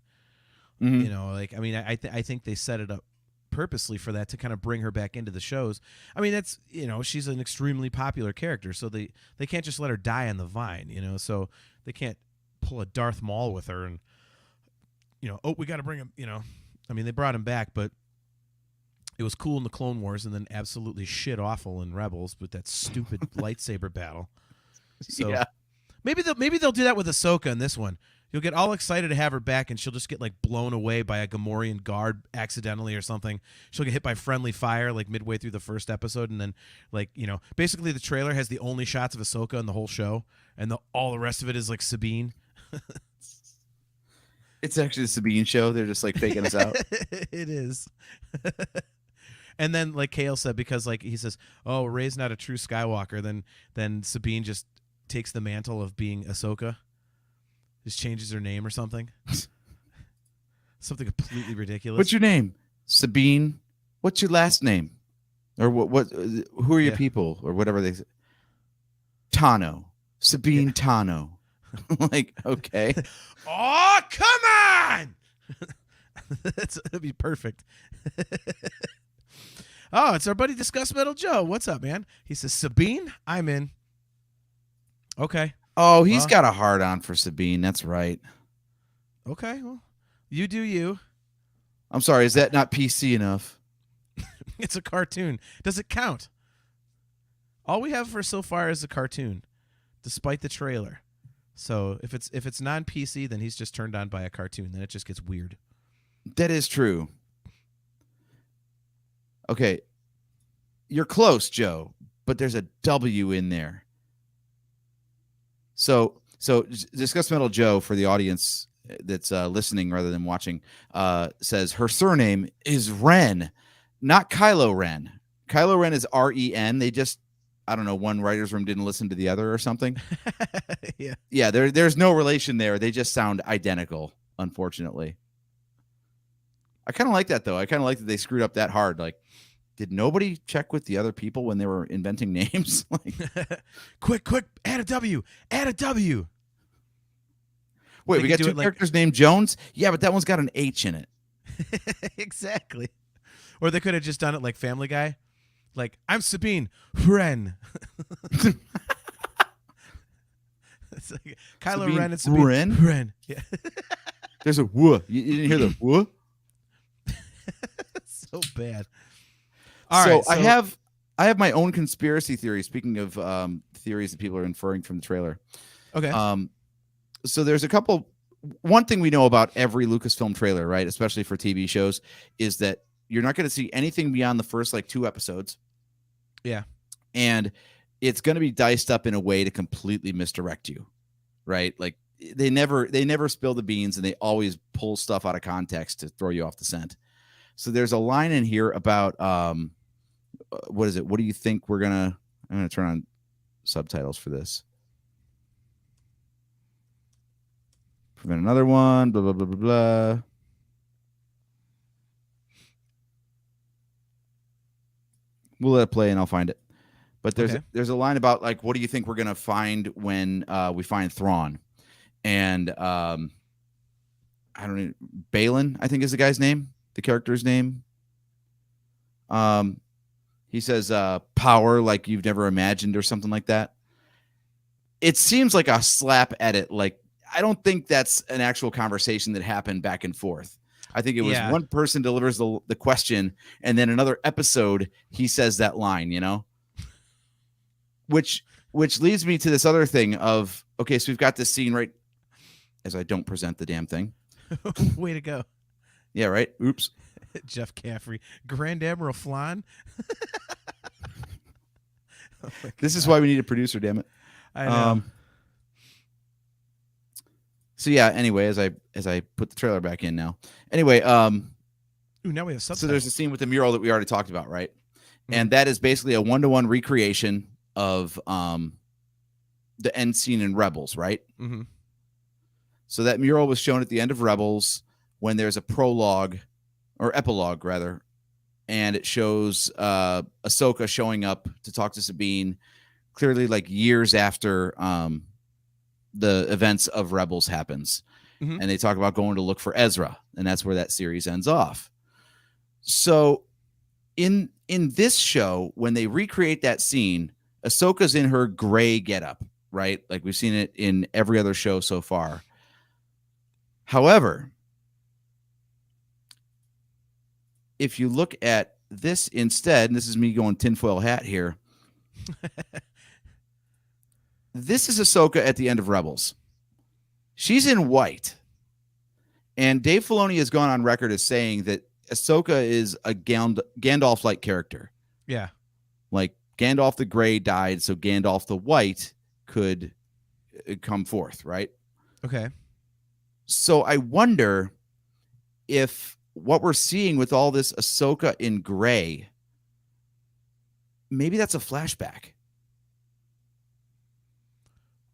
I think they set it up purposely for that, to kind of bring her back into the shows. I mean, that's, she's an extremely popular character, so they can't just let her die on the vine, so they can't pull a Darth Maul with her and, we got to bring him, I mean, they brought him back, but it was cool in the Clone Wars and then absolutely shit awful in Rebels with that stupid lightsaber battle. So yeah. maybe they'll do that with Ahsoka in this one. You'll get all excited to have her back, and she'll just get like blown away by a Gamorrean guard accidentally or something. She'll get hit by friendly fire like midway through the first episode, and then basically the trailer has the only shots of Ahsoka in the whole show, and all the rest of it is like Sabine. It's actually the Sabine show. They're just like faking us out. It is. And then, like Kale said, because like he says, "Oh, Rey's not a true Skywalker," then Sabine just takes the mantle of being Ahsoka, just changes her name or something. Something completely ridiculous. What's your name? Sabine. What's your last name? Or what who are your people? Or whatever they say. Tano. Sabine Tano. Like, okay. Oh, come on! That'd be perfect. Oh, it's our buddy Discuss Metal Joe. What's up, man? He says, Sabine, I'm in. Okay. Oh, he's got a hard on for Sabine. That's right. Okay. Well, you do you. I'm sorry. Is that not PC enough? It's a cartoon. Does it count? All we have for so far is a cartoon, despite the trailer. So if it's non-PC, then he's just turned on by a cartoon. Then it just gets weird. That is true. Okay. You're close, Joe, but there's a W in there. So Discuss Metal Joe, for the audience that's listening rather than watching, says her surname is Ren, not Kylo Ren. Kylo Ren is R-E-N. They just, I don't know, one writer's room didn't listen to the other or something. Yeah. There's no relation there. They just sound identical, unfortunately. I kind of like that, though. I kind of like that they screwed up that hard. Like, did nobody check with the other people when they were inventing names? Like, quick, add a W. Wait, They we could got do two it characters named Jones? Yeah, but that one's got an H in it. Exactly. Or they could have just done it like Family Guy. Like, I'm Sabine Wren. It's like Kylo Sabine Ren and Sabine Wren? Wren. Yeah. There's a whoa. You didn't hear the whoa? So bad. So I have my own conspiracy theory. Speaking of theories that people are inferring from the trailer. Okay. So there's a couple. One thing we know about every Lucasfilm trailer, right, especially for TV shows, is that you're not going to see anything beyond the first like 2 episodes. Yeah. And it's going to be diced up in a way to completely misdirect you, right? Like they never spill the beans, and they always pull stuff out of context to throw you off the scent. So there's a line in here about what is it? What do you think I'm going to turn on subtitles for this. Prevent another one, blah, blah, blah, blah, blah. We'll let it play and I'll find it. But there's a line about like, what do you think we're going to find when we find Thrawn? And I don't know, Balin, I think is the guy's name, the character's name. He says power like you've never imagined or something like that. It seems like a slap at it. Like, I don't think that's an actual conversation that happened back and forth. I think it was one person delivers the question, and then another episode he says that line, you know, which leads me to this other thing of, okay, so we've got this scene right as I don't present the damn thing. Way to go. Yeah, right. Oops. Jeff Caffrey, Grand Admiral Flan. This is why we need a producer, damn it. I know. So yeah, anyway, as I put the trailer back in now. Anyway, Ooh, now we have subtitles. So there's a scene with the mural that we already talked about, right? Mm-hmm. And that is basically a 1-to-1 recreation of the end scene in Rebels, right? Mm-hmm. So that mural was shown at the end of Rebels when there's a prologue or epilogue rather, and it shows Ahsoka showing up to talk to Sabine, clearly like years after the events of Rebels happens. Mm-hmm. And they talk about going to look for Ezra, and that's where that series ends off. So in this show, when they recreate that scene, Ahsoka's in her gray getup, right? Like we've seen it in every other show so far. However, if you look at this instead, and this is me going tinfoil hat here, this is Ahsoka at the end of Rebels. She's in white. And Dave Filoni has gone on record as saying that Ahsoka is a Gandalf-like character. Yeah. Like Gandalf the Grey died, so Gandalf the White could come forth, right? Okay. So I wonder if what we're seeing with all this Ahsoka in gray, maybe that's a flashback.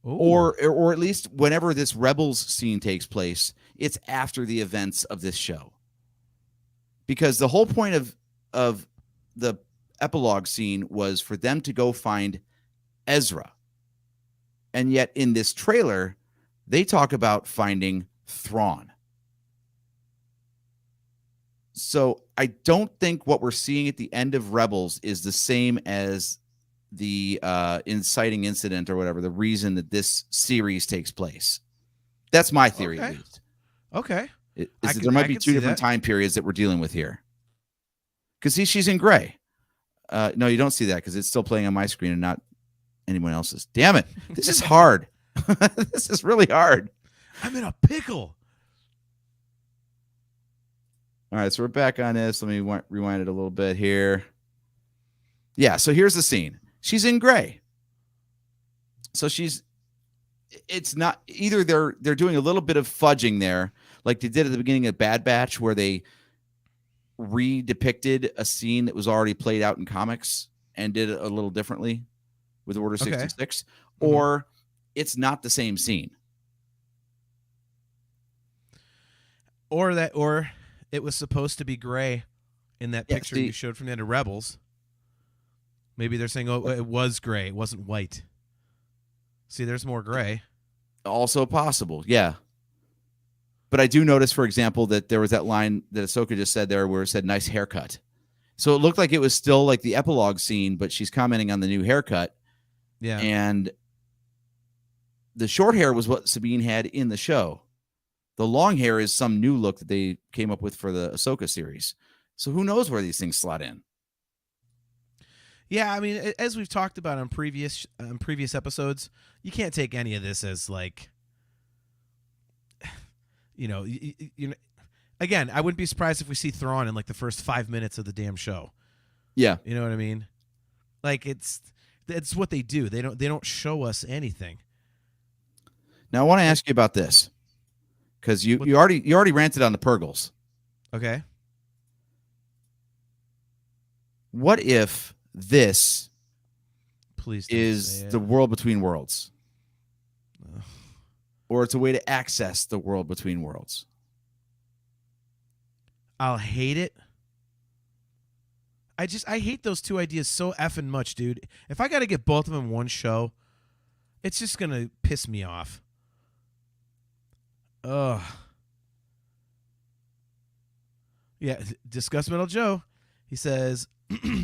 Ooh. Or at least whenever this Rebels scene takes place, it's after the events of this show. Because the whole point of the epilogue scene was for them to go find Ezra. And yet in this trailer, they talk about finding Thrawn. So I don't think what we're seeing at the end of Rebels is the same as the inciting incident or whatever, the reason that this series takes place. That's my theory, at least. Okay. There might be 2 different time periods that we're dealing with here. Because she's in gray. No, you don't see that because it's still playing on my screen and not anyone else's. Damn it. This is hard. This is really hard. I'm in a pickle. All right, so we're back on this. Let me rewind it a little bit here. Yeah, so here's the scene. She's in gray. So it's not either they're doing a little bit of fudging there, like they did at the beginning of Bad Batch, where they re-depicted a scene that was already played out in comics and did it a little differently with Order 66, or it's not the same scene. Or it was supposed to be gray in that picture you showed from the end of Rebels. Maybe they're saying, oh, it was gray. It wasn't white. See, there's more gray. Also possible, yeah. But I do notice, for example, that there was that line that Ahsoka just said there where it said nice haircut. So it looked like it was still like the epilogue scene, but she's commenting on the new haircut. Yeah. And the short hair was what Sabine had in the show. The long hair is some new look that they came up with for the Ahsoka series. So who knows where these things slot in? Yeah, I mean, as we've talked about on previous episodes, you can't take any of this as like, you know, again, I wouldn't be surprised if we see Thrawn in like the first 5 minutes of the damn show. Yeah. You know what I mean? Like it's what they do. They don't show us anything. Now I want to ask you about this because you already ranted on the Purgles. Okay. What if this Please is the world between worlds? Or it's a way to access the world between worlds? I'll hate it. I hate those two ideas so effing much, dude. If I got to get both of them in one show, it's just going to piss me off. Ugh. Yeah, Discuss Metal Joe. He says,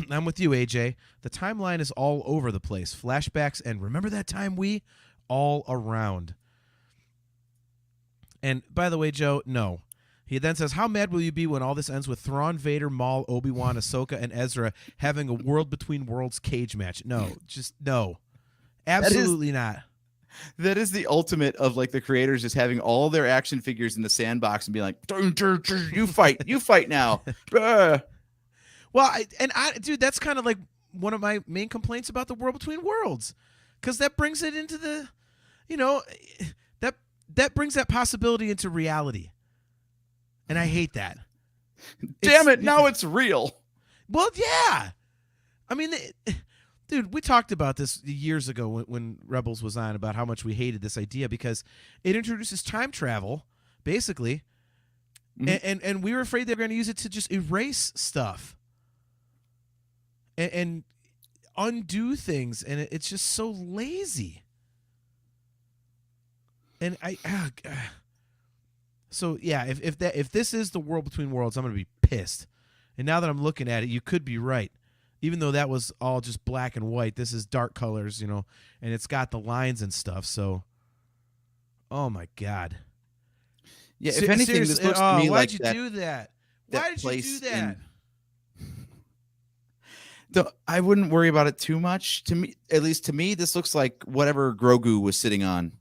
I'm with you, AJ. The timeline is all over the place. Flashbacks and remember that time we all around. And by the way, Joe, no. He then says, how mad will you be when all this ends with Thrawn, Vader, Maul, Obi-Wan, Ahsoka, and Ezra having a world between worlds cage match? No, just no. Absolutely not. That is the ultimate of like the creators just having all their action figures in the sandbox and be like, you fight now. Well, dude, that's kind of like one of my main complaints about the world between worlds, because that brings it into the, you know, that brings that possibility into reality, and I hate that. Damn it! Now it's real. Well, yeah. I mean, dude, we talked about this years ago when Rebels was on about how much we hated this idea because it introduces time travel, basically, and we were afraid they were going to use it to just erase stuff and undo things, and it's just so lazy. And so yeah, if this is the world between worlds, I'm going to be pissed. And now that I'm looking at it, you could be right. Even though that was all just black and white, this is dark colors, you know, and it's got the lines and stuff. So, oh my God. Yeah, if anything, this looks to me like why'd you do that? Why did you do that? I wouldn't worry about it too much. To me, at least to me, this looks like whatever Grogu was sitting on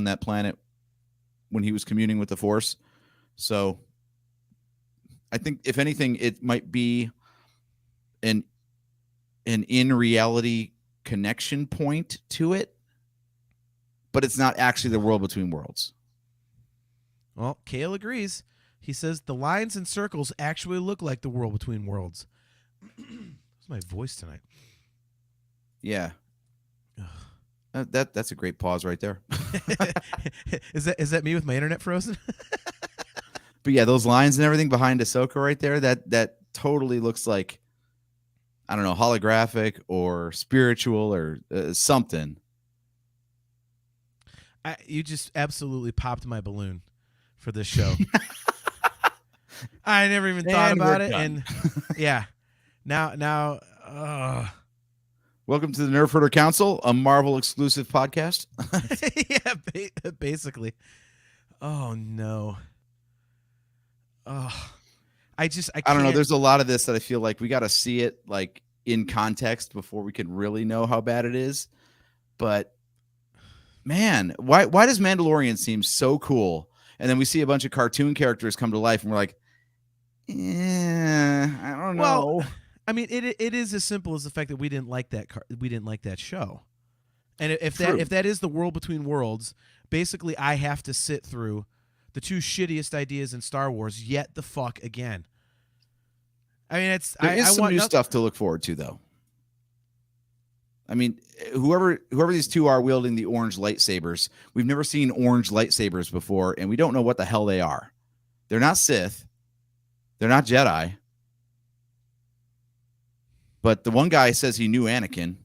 that planet when he was communing with the Force. So I think if anything, it might be an in reality connection point to it, but it's not actually the world between worlds. Well, Kale agrees. He says the lines and circles actually look like the world between worlds. That's my voice tonight. Yeah. That's a great pause right there. Is that me with my internet frozen? But yeah, those lines and everything behind Ahsoka right there, that totally looks like, I don't know, holographic or spiritual or something. You just absolutely popped my balloon for this show. I never even thought about it, and yeah, now. Welcome to the Nerf Herder Council, a Marvel exclusive podcast. Yeah, basically. Oh no. Oh, I don't know. There's a lot of this that I feel like we got to see it like in context before we can really know how bad it is. But man, why does Mandalorian seem so cool? And then we see a bunch of cartoon characters come to life, and we're like, I don't know. Well, I mean, it is as simple as the fact that we didn't like that show. And if that is the world between worlds, basically I have to sit through the two shittiest ideas in Star Wars yet the fuck again. I mean, there is some new stuff to look forward to, though. I mean, whoever these two are wielding the orange lightsabers, we've never seen orange lightsabers before, and we don't know what the hell they are. They're not Sith. They're not Jedi. But the one guy says he knew Anakin,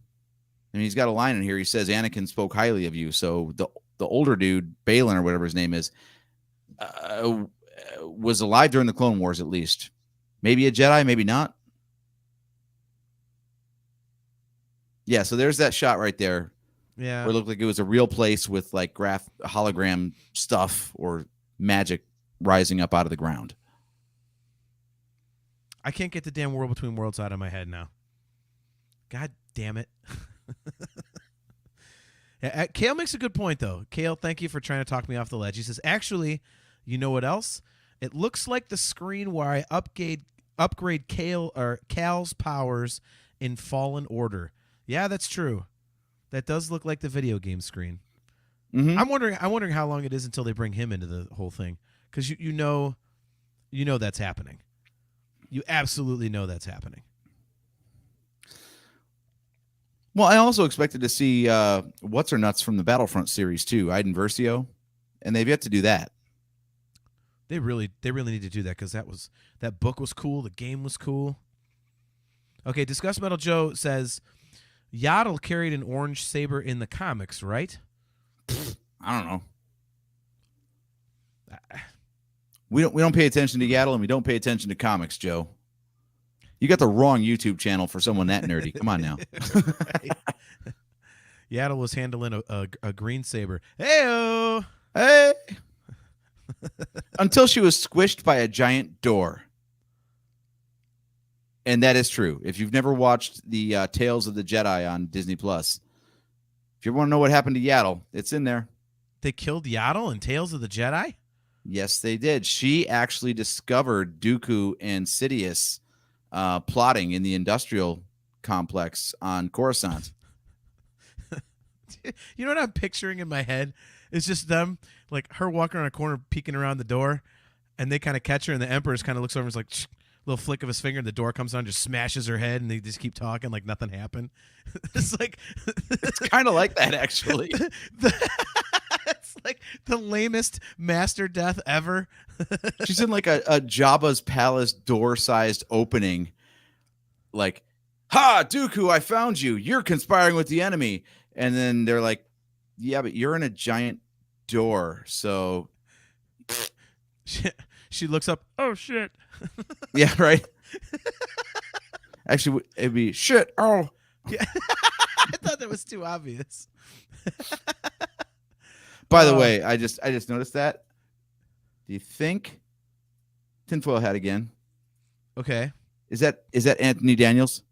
and he's got a line in here. He says Anakin spoke highly of you. So the older dude, Balin or whatever his name is, was alive during the Clone Wars, at least. Maybe a Jedi, maybe not. Yeah, so there's that shot right there. Yeah. Where it looked like it was a real place with like hologram stuff or magic rising up out of the ground. I can't get the damn World Between Worlds out of my head now. God damn it. Kale makes a good point, though. Kale, thank you for trying to talk me off the ledge. He says, actually, you know what else? It looks like the screen where I upgrade Cal's powers in Fallen Order. Yeah, that's true. That does look like the video game screen. Mm-hmm. I'm wondering how long it is until they bring him into the whole thing, because you know that's happening. You absolutely know that's happening. Well, I also expected to see What's Her Nuts from the Battlefront series too, Iden Versio, and they've yet to do that. They really need to do that, because that book was cool, the game was cool. Okay, Discuss Metal Joe says Yaddle carried an orange saber in the comics, right? I don't know. We don't pay attention to Yaddle, and we don't pay attention to comics, Joe. You got the wrong YouTube channel for someone that nerdy. Come on now. Yaddle was handling a green saber. Hey-o! Hey! Until she was squished by a giant door. And that is true. If you've never watched the Tales of the Jedi on Disney Plus, if you want to know what happened to Yaddle, it's in there. They killed Yaddle in Tales of the Jedi? Yes, they did. She actually discovered Dooku and Sidious plotting in the industrial complex on Coruscant. You know what I'm picturing in my head? It's just them, like her walking around a corner, peeking around the door, and they kind of catch her, and the Emperor just kind of looks over and is like, little flick of his finger, and the door comes on, just smashes her head, and they just keep talking like nothing happened. It's like it's kind of like that, actually. It's like the lamest master death ever. She's in like a Jabba's palace door-sized opening, like, "Ha, Dooku, I found you. You're conspiring with the enemy." And then they're like, "Yeah, but you're in a giant door, so." She looks up. Oh shit. Yeah, right. Actually, it'd be shit. Oh, yeah. I thought that was too obvious. By the way, I just noticed that. Do you think tinfoil hat again? Okay. Is that Anthony Daniels?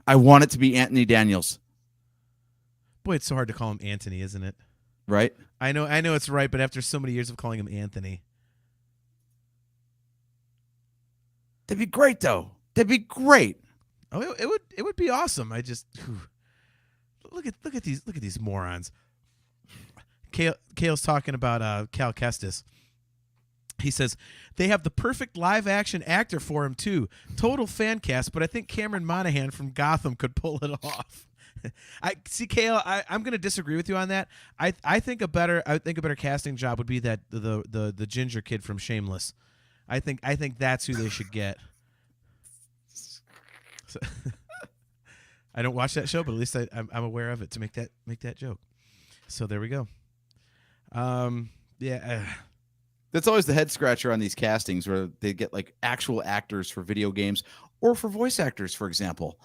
I want it to be Anthony Daniels. Boy, it's so hard to call him Anthony, isn't it? Right? I know it's right, but after so many years of calling him Anthony. That'd be great, though. That'd be great. Oh, it would be awesome. I just look at these morons. Kale's talking about Cal Kestis. He says they have the perfect live action actor for him too. Total fan cast, but I think Cameron Monaghan from Gotham could pull it off. I see, Kale. I'm going to disagree with you on that. I think a better casting job would be that the ginger kid from Shameless. I think that's who they should get. So, I don't watch that show, but at least I'm aware of it to make that joke. So there we go. Yeah. That's always the head scratcher on these castings, where they get like actual actors for video games or for voice actors, for example,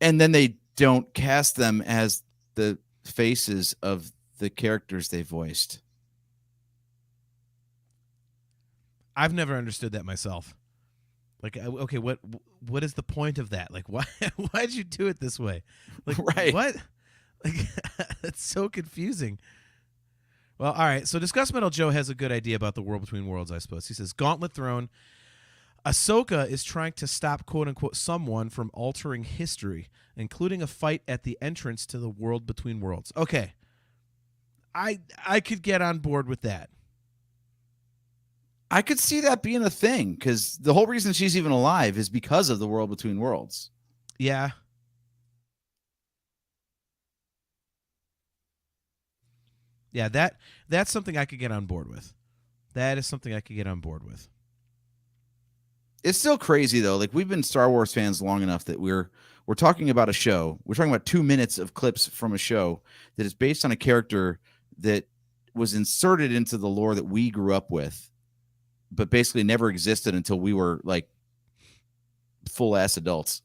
and then they don't cast them as the faces of the characters they voiced. I've never understood that myself. Like, okay, what is the point of that? Like, why'd you do it this way? Like, right? What? Like, it's so confusing. Well, all right. So, Discuss Metal Joe has a good idea about the World Between Worlds, I suppose. He says, Gauntlet Throne. Ahsoka is trying to stop, quote unquote, someone from altering history, including a fight at the entrance to the World Between Worlds. Okay. I could get on board with that. I could see that being a thing, because the whole reason she's even alive is because of the World Between Worlds. Yeah. Yeah, that's something I could get on board with. That is something I could get on board with. It's still crazy though. Like we've been Star Wars fans long enough that we're talking about a show. We're talking about 2 minutes of clips from a show that is based on a character that was inserted into the lore that we grew up with, but basically never existed until we were like full ass adults.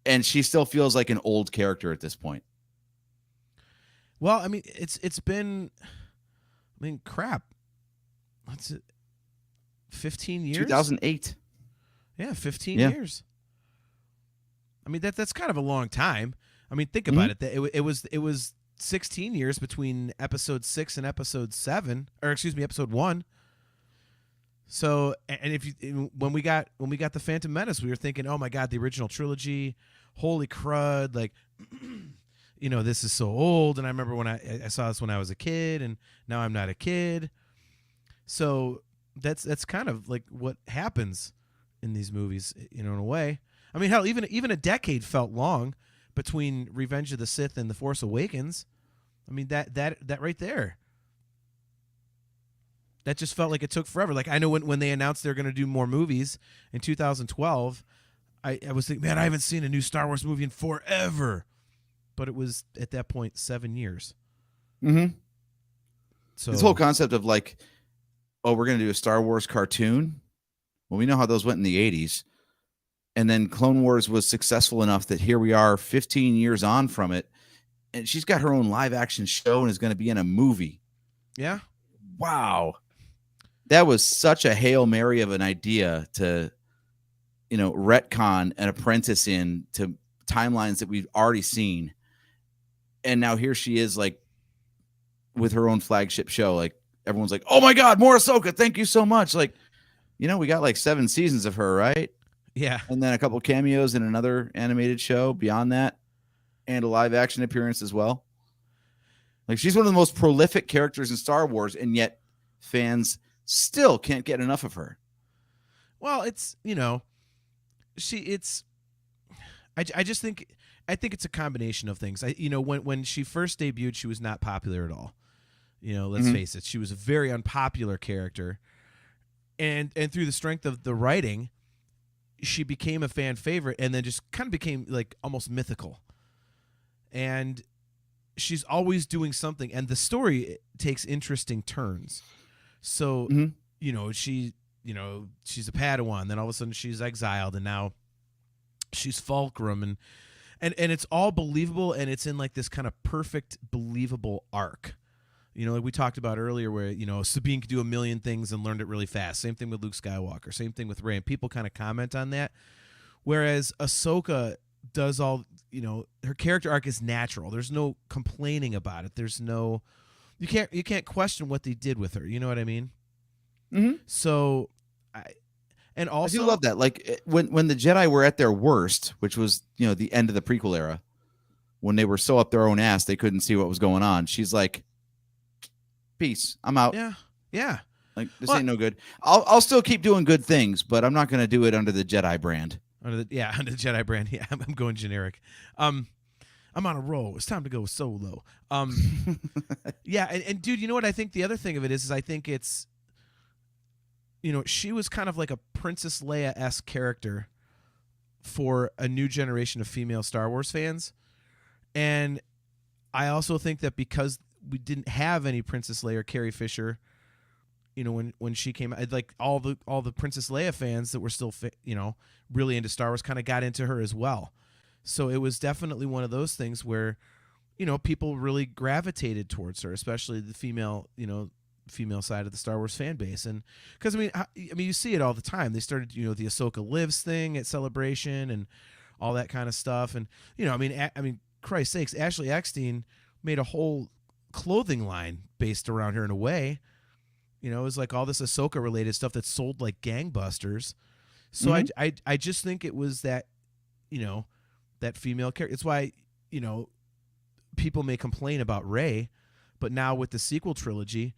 And she still feels like an old character at this point. Well, I mean, it's been, crap. What's it? 15 years? 2008. Yeah, 15 years. I mean, that's kind of a long time. I mean, think about it. It was 16 years between episode 6 and episode 7, or excuse me, episode 1. So, and when we got the Phantom Menace, we were thinking, oh my God, the original trilogy, holy crud, like, this is so old. And I remember when I saw this when I was a kid, and now I'm not a kid. So that's kind of like what happens in these movies, in a way. I mean, hell, even a decade felt long between Revenge of the Sith and The Force Awakens. I mean, that right there. That just felt like it took forever. Like I know when they announced they're going to do more movies in 2012, I was thinking, man, I haven't seen a new Star Wars movie in forever. But it was at that point 7 years. Mm-hmm. So this whole concept of like, oh, we're going to do a Star Wars cartoon. Well, we know how those went in the 80s. And then Clone Wars was successful enough that here we are 15 years on from it. And she's got her own live action show and is going to be in a movie. Yeah. Wow. That was such a Hail Mary of an idea to, retcon an apprentice in to timelines that we've already seen. And now here she is, like, with her own flagship show. Like, everyone's like, oh my God, more Ahsoka. Thank you so much. Like, we got like 7 seasons of her, right? Yeah. And then a couple cameos in another animated show beyond that, and a live action appearance as well. Like, she's one of the most prolific characters in Star Wars, and yet fans still can't get enough of her. Well, it's, I just think it's a combination of things. When she first debuted, she was not popular at all. Let's face it, she was a very unpopular character. And through the strength of the writing, she became a fan favorite, and then just kind of became like almost mythical. And she's always doing something, and the story takes interesting turns. So, she's a Padawan, then all of a sudden she's exiled, and now she's Fulcrum, and it's all believable, and it's in like this kind of perfect, believable arc. Like we talked about earlier, where, Sabine could do a million things and learned it really fast. Same thing with Luke Skywalker. Same thing with Rey. And people kind of comment on that. Whereas Ahsoka does all, her character arc is natural. There's no complaining about it. There's no, you can't question what they did with her. You know what I mean? Mm-hmm. So, I do love that. Like when the Jedi were at their worst, which was, the end of the prequel era, when they were so up their own ass, they couldn't see what was going on. She's like, peace, I'm out. Yeah. Like, this ain't no good. I'll still keep doing good things, but I'm not going to do it under the Jedi brand. Under the Jedi brand. Yeah, I'm going generic. I'm on a roll. It's time to go solo. Yeah, and dude, you know what I think the other thing of it is I think it's, she was kind of like a Princess Leia-esque character for a new generation of female Star Wars fans. And I also think that because we didn't have any Princess Leia or Carrie Fisher, when she came out, like all the Princess Leia fans that were still, really into Star Wars kind of got into her as well. So it was definitely one of those things where, people really gravitated towards her, especially the female side of the Star Wars fan base. And because you see it all the time. They started, the Ahsoka Lives thing at Celebration and all that kind of stuff. And Christ's sakes, Ashley Eckstein made a whole clothing line based around her in a way. It was like all this Ahsoka related stuff that sold like gangbusters. So I just think it was that, that female character. It's why, people may complain about Rey, but now with the sequel trilogy,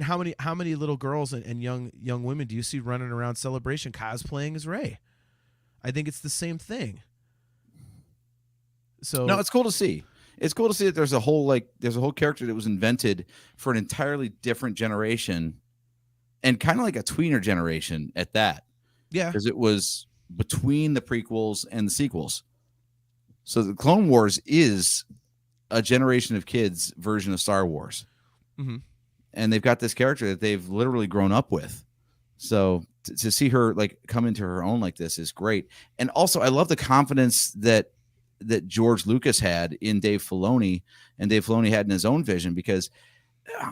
how many little girls and young women do you see running around Celebration cosplaying as Rey? I think it's the same thing. So no, it's cool to see. It's cool to see that there's a whole character that was invented for an entirely different generation, and kind of like a tweener generation at that. Yeah. Because it was between the prequels and the sequels. So the Clone Wars is a generation of kids version of Star Wars. Mm-hmm. And they've got this character that they've literally grown up with. So to see her like come into her own like this is great. And also I love the confidence that George Lucas had in Dave Filoni, and Dave Filoni had in his own vision, because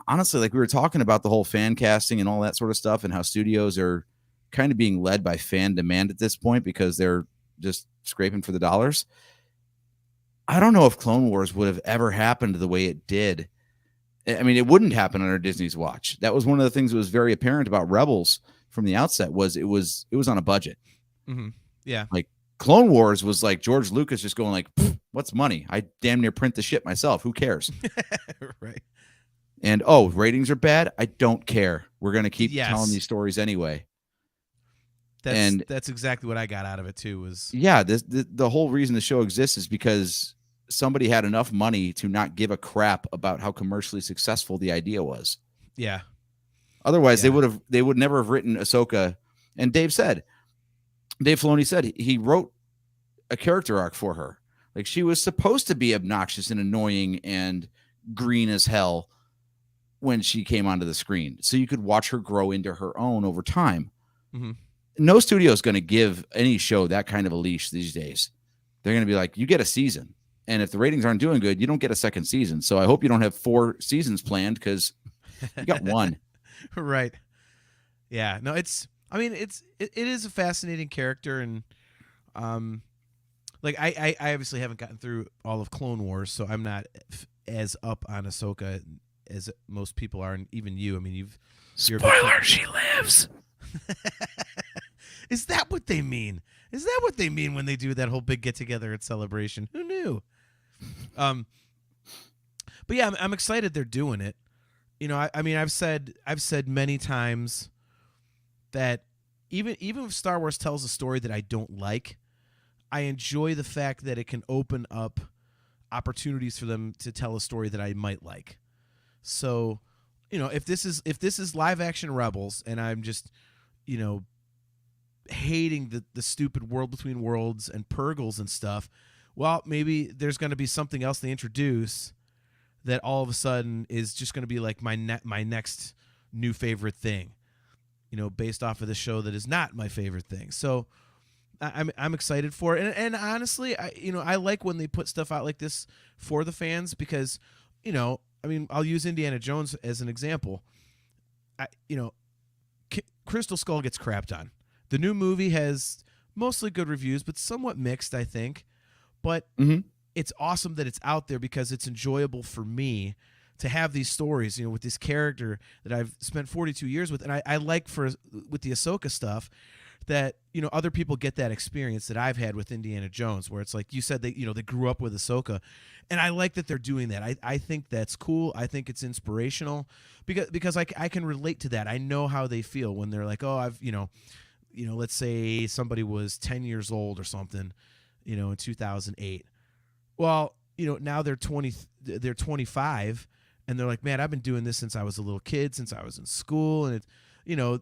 honestly, like we were talking about the whole fan casting and all that sort of stuff, and how studios are kind of being led by fan demand at this point because they're just scraping for the dollars. I don't know if Clone Wars would have ever happened the way it did. I mean, it wouldn't happen under Disney's watch. That was one of the things that was very apparent about Rebels from the outset, was it was on a budget. Mm-hmm. Yeah. Like Clone Wars was like George Lucas just going like, what's money? I damn near print the shit myself. Who cares? Right. And ratings are bad. I don't care. We're going to keep telling these stories anyway. That's exactly what I got out of it too. Was the whole reason the show exists is because somebody had enough money to not give a crap about how commercially successful the idea was. Yeah. Otherwise, they would never have written Ahsoka. And Dave Filoni said he wrote a character arc for her. Like, she was supposed to be obnoxious and annoying and green as hell when she came onto the screen, so you could watch her grow into her own over time. Mm-hmm. No studio is going to give any show that kind of a leash these days. They're going to be like, you get a season, and if the ratings aren't doing good, you don't get a second season. So I hope you don't have 4 seasons planned, because you got 1. Right. Yeah. No, it is a fascinating character, and like I obviously haven't gotten through all of Clone Wars, so I'm not as up on Ahsoka as most people are, and even you. I mean, you're spoiler, she lives. Is that what they mean? Is that what they mean when they do that whole big get together at Celebration? Who knew? But yeah, I'm excited they're doing it. You know, I mean, I've said many times that even if Star Wars tells a story that I don't like, I enjoy the fact that it can open up opportunities for them to tell a story that I might like. So, you know, if this is live action Rebels, and I'm just, you know, hating the stupid World Between Worlds and Purgles and stuff, well, maybe there's going to be something else they introduce that all of a sudden is just going to be like my next new favorite thing, you know, based off of the show that is not my favorite thing. So I'm excited for it. And honestly, I like when they put stuff out like this for the fans, because, you know, I mean, I'll use Indiana Jones as an example. Crystal Skull gets crapped on. The new movie has mostly good reviews, but somewhat mixed, I think. But it's awesome that it's out there, because it's enjoyable for me to have these stories, you know, with this character that I've spent 42 years with. And I like with the Ahsoka stuff that, you know, other people get that experience that I've had with Indiana Jones, where it's like you said, they grew up with Ahsoka. And I like that they're doing that. I think that's cool. I think it's inspirational, because I can relate to that. I know how they feel when they're like, oh, I've, you know, let's say somebody was 10 years old or something, you know, in 2008. Well, you know, now they're 25, and they're like, man, I've been doing this since I was a little kid, since I was in school. And, you know,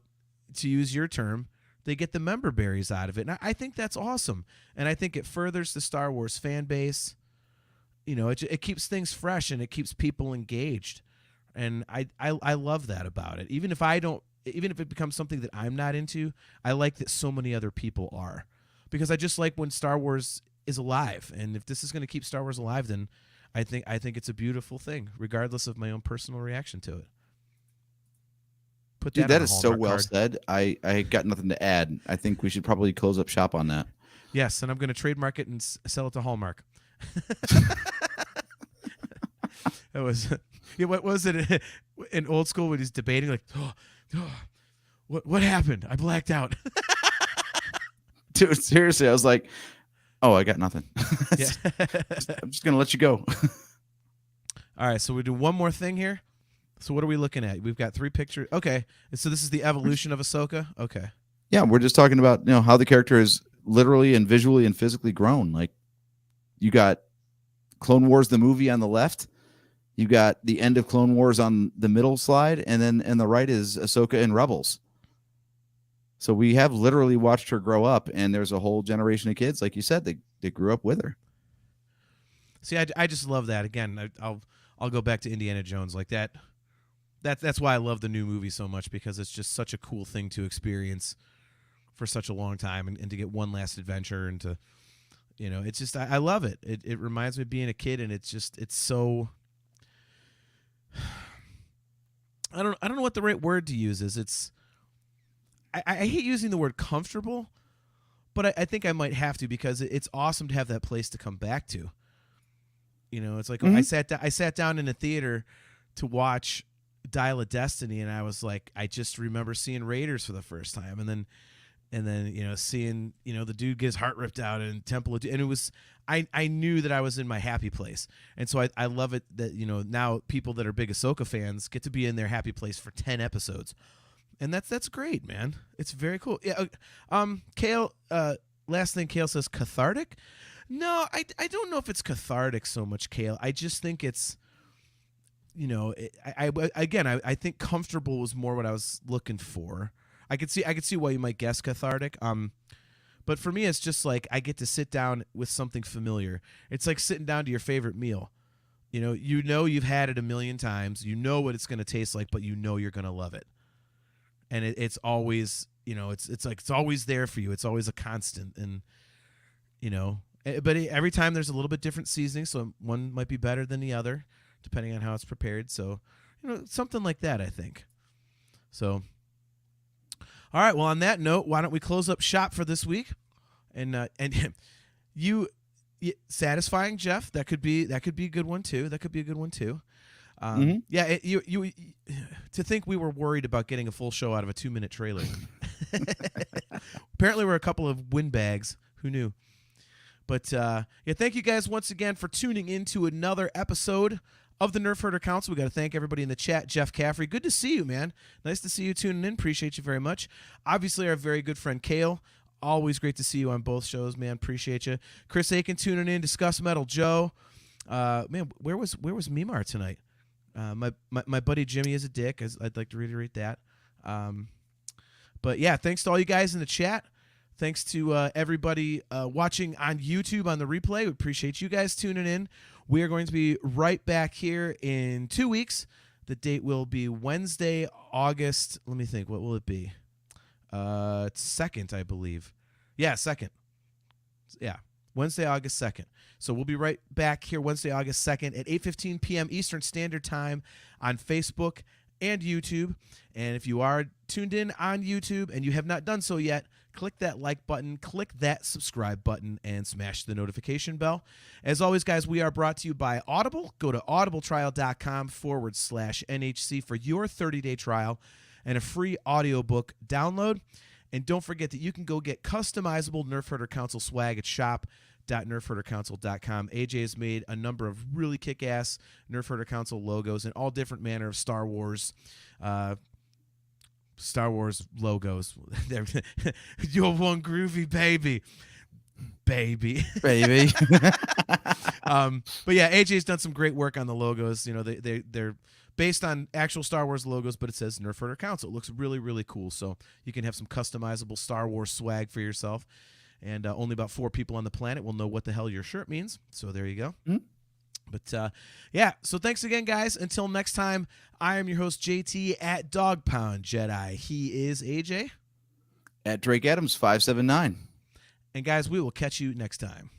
to use your term, they get the member berries out of it. And I think that's awesome. And I think it furthers the Star Wars fan base. You know, it keeps things fresh, and it keeps people engaged. And I love that about it. Even if it becomes something that I'm not into, I like that so many other people are, because I just like when Star Wars is alive. And if this is going to keep Star Wars alive, then I think it's a beautiful thing, regardless of my own personal reaction to it. Dude, that is so well said. I got nothing to add. I think we should probably close up shop on that. Yes, and I'm going to trademark it and sell it to Hallmark. That was, what was it in Old School when he's debating, like, what happened? I blacked out. Dude, seriously, I was like, oh, I got nothing. Yeah. I'm just going to let you go. All right, so we do one more thing here. So what are we looking at? We've got 3 pictures. Okay, so this is the evolution of Ahsoka? Okay. Yeah, we're just talking about, you know, how the character is literally and visually and physically grown. Like, you got Clone Wars, the movie, on the left. You got the end of Clone Wars on the middle slide, and then on the right is Ahsoka and Rebels. So we have literally watched her grow up, and there's a whole generation of kids, like you said, they grew up with her. See, I just love that. Again, I'll go back to Indiana Jones like that. That's why I love the new movie so much, because it's just such a cool thing to experience for such a long time, and to get one last adventure, and to, it's just, I love it. It reminds me of being a kid, and it's so, I don't know what the right word to use is. I hate using the word comfortable, but I think I might have to, because it's awesome to have that place to come back to. It's like, I sat down in a theater to watch Dial of Destiny, and I was like, I just remember seeing Raiders for the first time, and then seeing the dude get his heart ripped out in Temple of Doom, and it was, I knew that I was in my happy place, and so I love it that now people that are big Ahsoka fans get to be in their happy place for 10 episodes. And that's great, man. It's very cool. Yeah. Kale. Last thing, Kale says cathartic. No, I don't know if it's cathartic so much, Kale. I just think it's, I think comfortable was more what I was looking for. I could see why you might guess cathartic. But for me, it's just like I get to sit down with something familiar. It's like sitting down to your favorite meal. You've had it a million times. You know what it's going to taste like, but you're going to love it. And it's always, it's like it's always there for you. It's always a constant, and but every time there's a little bit different seasoning, so one might be better than the other, depending on how it's prepared. So, something like that, I think. So, all right. Well, on that note, why don't we close up shop for this week? And you satisfying, Jeff? That could be a good one too. Yeah, you to think we were worried about getting a full show out of a 2-minute trailer. Apparently, we're a couple of windbags. Who knew? But thank you guys once again for tuning in to another episode of the Nerf Herder Council. We got to thank everybody in the chat. Jeff Caffrey, good to see you, man. Nice to see you tuning in. Appreciate you very much. Obviously, our very good friend Kale. Always great to see you on both shows, man. Appreciate you. Chris Aiken tuning in. Discuss Metal Joe. Man, where was Mimar tonight? My buddy Jimmy is a dick. I'd like to reiterate that. But yeah, thanks to all you guys in the chat. Thanks to everybody watching on YouTube on the replay. We appreciate you guys tuning in. We are going to be right back here in 2 weeks. The date will be Wednesday, August. Let me think. What will it be? 2nd, I believe. Yeah, 2nd. Yeah, Wednesday, August 2nd. So we'll be right back here Wednesday, August 2nd at 8:15 p.m. Eastern Standard Time on Facebook and YouTube. And if you are tuned in on YouTube and you have not done so yet, click that like button, click that subscribe button, and smash the notification bell. As always, guys, we are brought to you by Audible. Go to audibletrial.com/NHC for your 30-day trial and a free audiobook download. And don't forget that you can go get customizable Nerf Herder Council swag at shop.nerfherdercouncil.com. AJ has made a number of really kick-ass Nerf Herder Council logos in all different manner of Star Wars logos. You're one groovy baby. But yeah, AJ's done some great work on the logos. They're based on actual Star Wars logos, but it says Nerf Herder Council. It looks really, really cool. So you can have some customizable Star Wars swag for yourself. And only about 4 people on the planet will know what the hell your shirt means. So there you go. Mm-hmm. But yeah, so thanks again, guys. Until next time, I am your host, JT at Dog Pound Jedi. He is AJ. At Drake Adams 579. And guys, we will catch you next time.